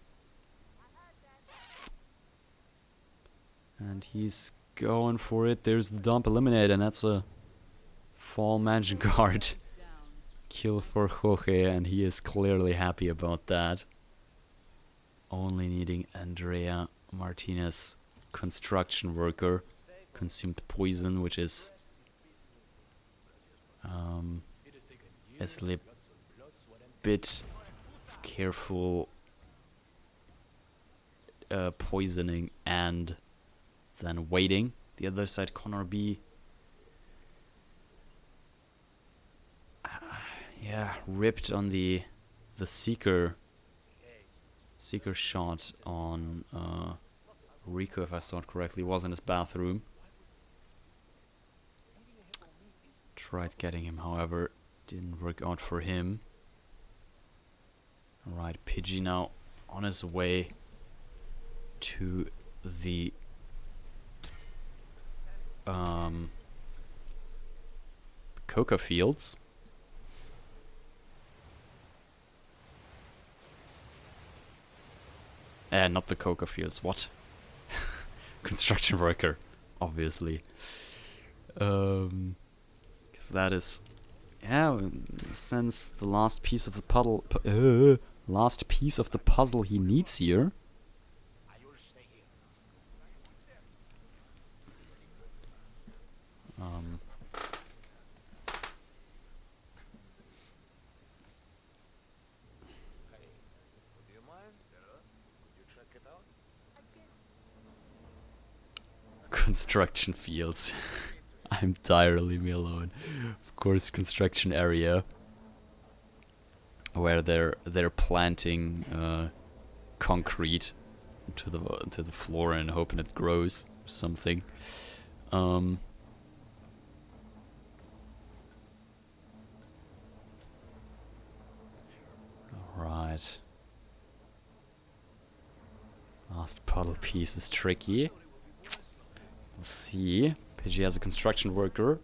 And he's going for it. There's the dump eliminated, and that's a fall mansion guard kill for Jorge, and he is clearly happy about that. Only needing Andrea Martinez, construction worker, consumed poison, which is a bit careful poisoning and then waiting. The other side, ConorB. Yeah, ripped on the seeker shot on Rico, if I saw it correctly, was in his bathroom. Tried getting him, however, didn't work out for him. Alright, Pidgey now on his way to the coca fields. Not the coca fields, what? Construction worker, obviously. Because that is, yeah, since the last piece of the puzzle he needs here. Do you mind? Could you check it out? Construction fields. I'm tired, leave me alone. Of course, construction area where they're planting concrete to the floor and hoping it grows or something. Right. Last puddle piece is tricky. Let's see. Pidgey has a construction worker.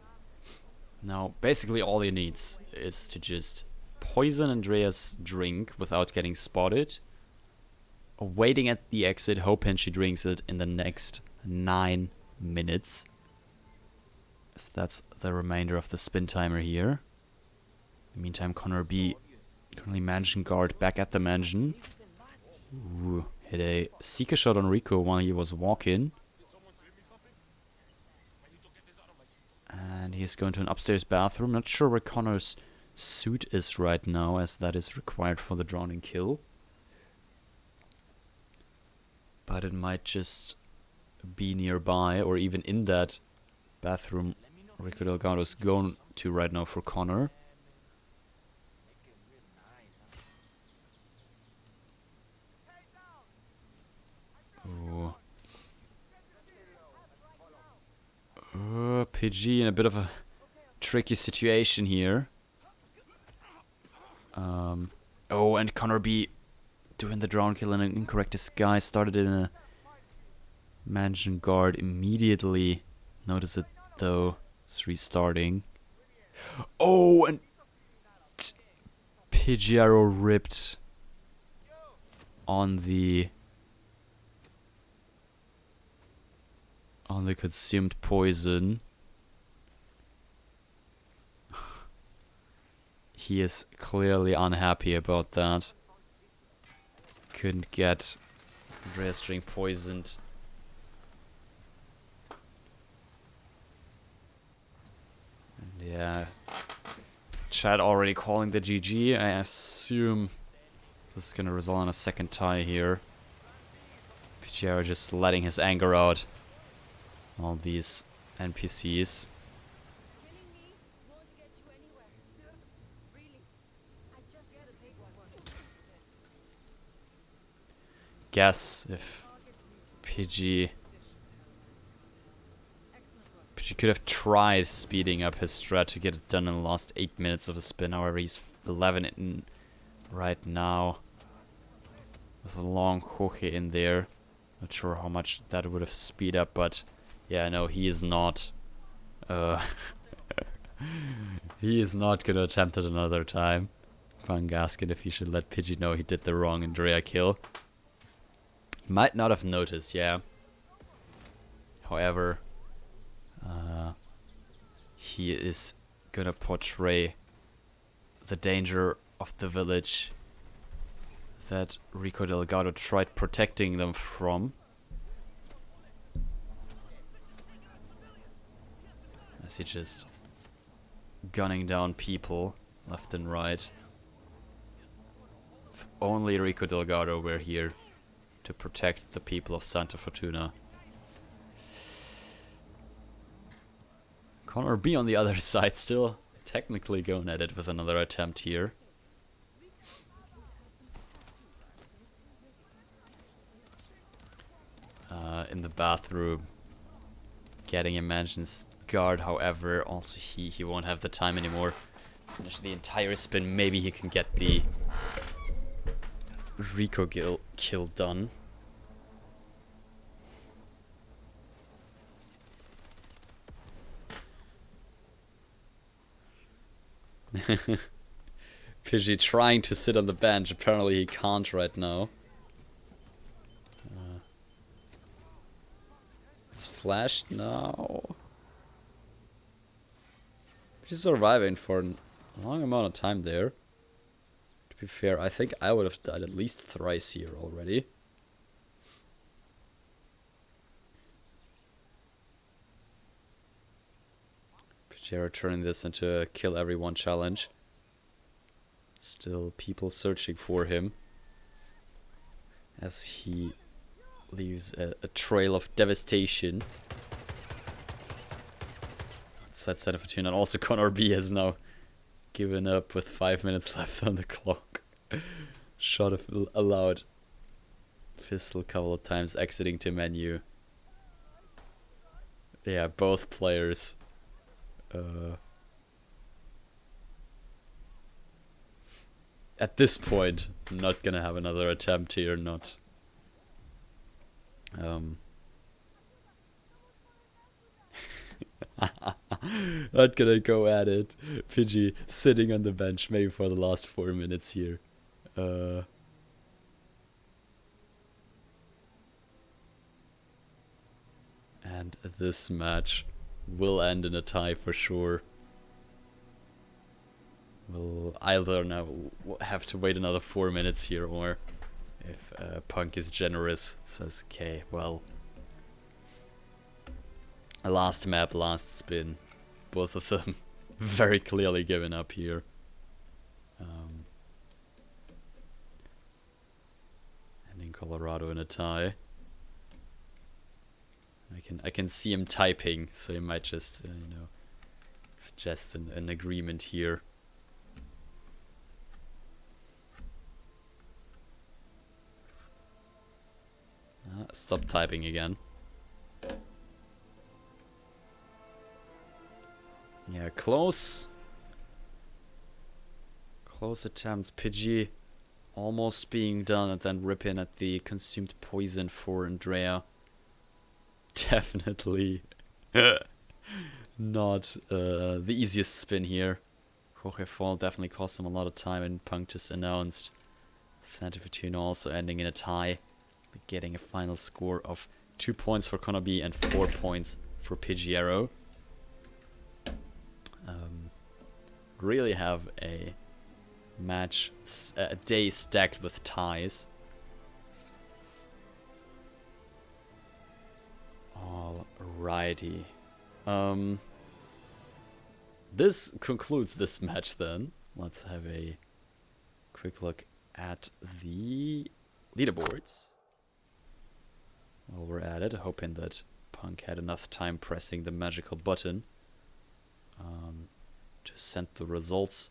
Now, basically all he needs is to just poison Andrea's drink without getting spotted. Waiting at the exit, hoping she drinks it in the next 9 minutes. So that's the remainder of the spin timer here. In the meantime, ConorB, currently mansion guard, back at the mansion. Ooh, hit a seeker shot on Rico while he was walking. And he's going to an upstairs bathroom. Not sure where Connor's suit is right now, as that is required for the drowning kill. But it might just be nearby, or even in that bathroom Rico Delgado's going to right now for Connor. PG in a bit of a tricky situation here. Oh, and ConorB doing the drone kill in an incorrect disguise. Started in a mansion guard immediately. Notice it though. It's restarting. Oh, and Pigiero ripped on the consumed poison. He is clearly unhappy about that. Couldn't get Andreas String poisoned. And yeah. Chad already calling the GG. I assume this is gonna result in a second tie here. Pigiero just letting his anger out. All these NPCs. Killing me won't get you anywhere. Really. I just gotta take one. Guess if PG could have tried speeding up his strat to get it done in the last 8 minutes of a spin. However, he's 11 in right now with a long hook in there. Not sure how much that would have speed up, but yeah, no, he is not. He is not gonna attempt it another time. Fun asking if he should let Pidgey know he did the wrong Andrea kill. He might not have noticed, yeah. However, he is gonna portray the danger of the village that Rico Delgado tried protecting them from. As he just gunning down people left and right. If only Rico Delgado were here to protect the people of Santa Fortuna. ConorB on the other side still technically going at it with another attempt here. In the bathroom, getting a mansion's guard. However, also he won't have the time anymore. Finish the entire spin. Maybe he can get the Rico kill done. Pidgey trying to sit on the bench. Apparently he can't right now. It's flashed now. She's surviving for a long amount of time there. To be fair, I think I would have died at least thrice here already. Pigiero turning this into a kill everyone challenge. Still people searching for him. As he leaves a trail of devastation. Outside Santa Fortuna, and also ConorB has now given up with 5 minutes left on the clock. Shot of allowed. Pistol a couple of times, exiting to menu. Yeah, both players. At this point, I'm not gonna have another attempt here, not. Not gonna go at it. Pidgey sitting on the bench maybe for the last 4 minutes here. And this match will end in a tie for sure. We'll either now we'll have to wait another 4 minutes here, or if Punk is generous, it says, okay, well, last map, last spin, both of them very clearly given up here. Ending Colorado in a tie. I can see him typing, so he might just suggest an agreement here. Stop typing again. Yeah, close. Close attempts. Pidgey almost being done, and then rip in at the consumed poison for Andrea. Definitely not the easiest spin here. Jorge Fall definitely cost him a lot of time, and Punk just announced Santa Fortuna also ending in a tie, getting a final score of 2 points for ConorB and 4 points for Pigiero. Really have a match, a day stacked with ties. Alrighty. This concludes this match then. Let's have a quick look at the leaderboards. While we're at it, hoping that Punk had enough time pressing the magical button to send the results.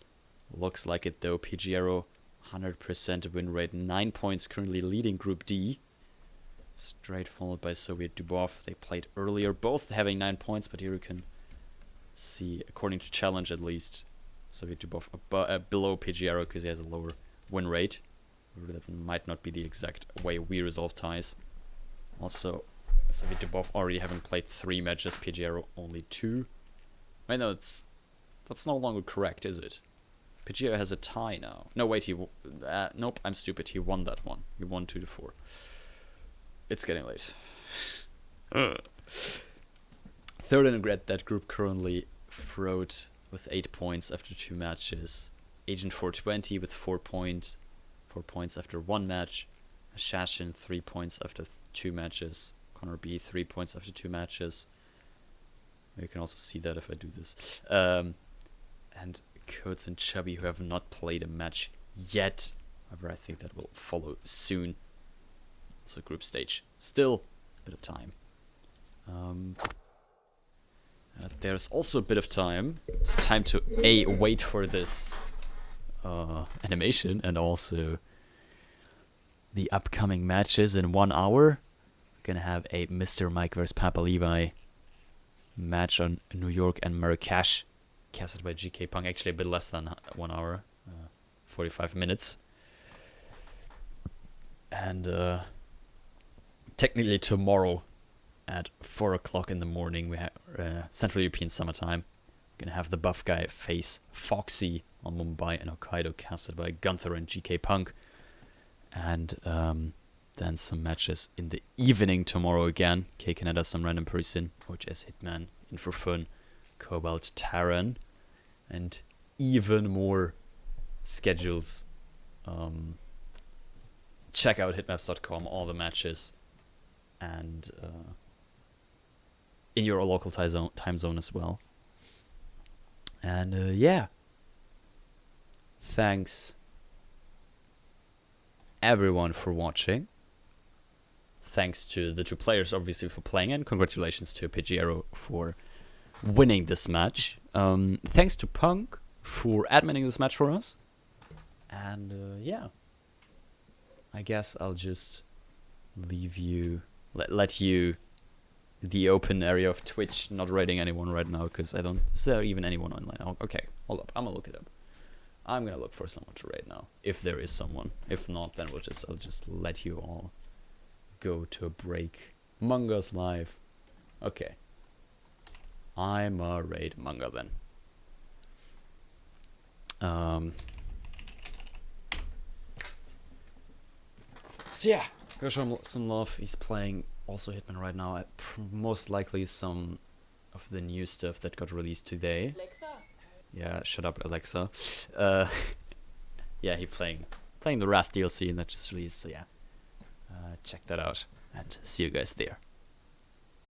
Looks like it though. Pigiero, 100% win rate, 9 points, currently leading Group D. Straight followed by Soviet Dubov. They played earlier, both having 9 points, but here you can see, according to challenge at least, Soviet Dubov below Pigiero because he has a lower win rate. That might not be the exact way we resolve ties. Also, Soviet Dubov already having played 3 matches, Pigiero only 2. Wait, no, that's no longer correct, is it? Pigiero has a tie now. No, wait, nope, I'm stupid. He won that one. He won 2-4. It's getting late. Third in that group currently, Frode with 8 points after 2 matches. Agent 420 with 4 points after 1 match. Shashin 3 points after 2 matches. ConorB 3 points after 2 matches. You can also see that if I do this. And Coates and Chubby, who have not played a match yet. However, I think that will follow soon. So group stage. Still a bit of time. There's also a bit of time. It's time to wait for this animation, and also the upcoming matches in 1 hour. We're gonna have a Mr. Mike vs. Papa Levi match on New York and Marrakesh, casted by GK Punk. Actually, a bit less than 1 hour, 45 minutes. And technically tomorrow at 4 o'clock in the morning, we have Central European Summertime. We're gonna have the buff guy face Foxy on Mumbai and Hokkaido, casted by Gunther and GK Punk. And then some matches in the evening tomorrow again. K Canada, some random person, OHS Hitman, in for fun, Cobalt Terran, and even more schedules. Check out hitmaps.com, all the matches, and in your local time zone as well. And yeah, thanks everyone for watching. Thanks to the 2 players, obviously, for playing, and congratulations to Pigiero for winning this match. Thanks to Punk for adminning this match for us. And yeah, I guess I'll just leave you, let you, the open area of Twitch, not rating anyone right now, because I don't, is there even anyone online? Oh, okay, hold up, I'm gonna look it up. I'm gonna look for someone to rate now, if there is someone. If not, then I'll just let you all go to a break. Manga's live. Okay. I'm a raid manga then. So yeah, go show him some love. He's playing also Hitman right now. Most likely some of the new stuff that got released today. Alexa? Yeah, shut up, Alexa. Yeah, he playing the Wrath DLC, and that just released. So yeah, check that out and see you guys there.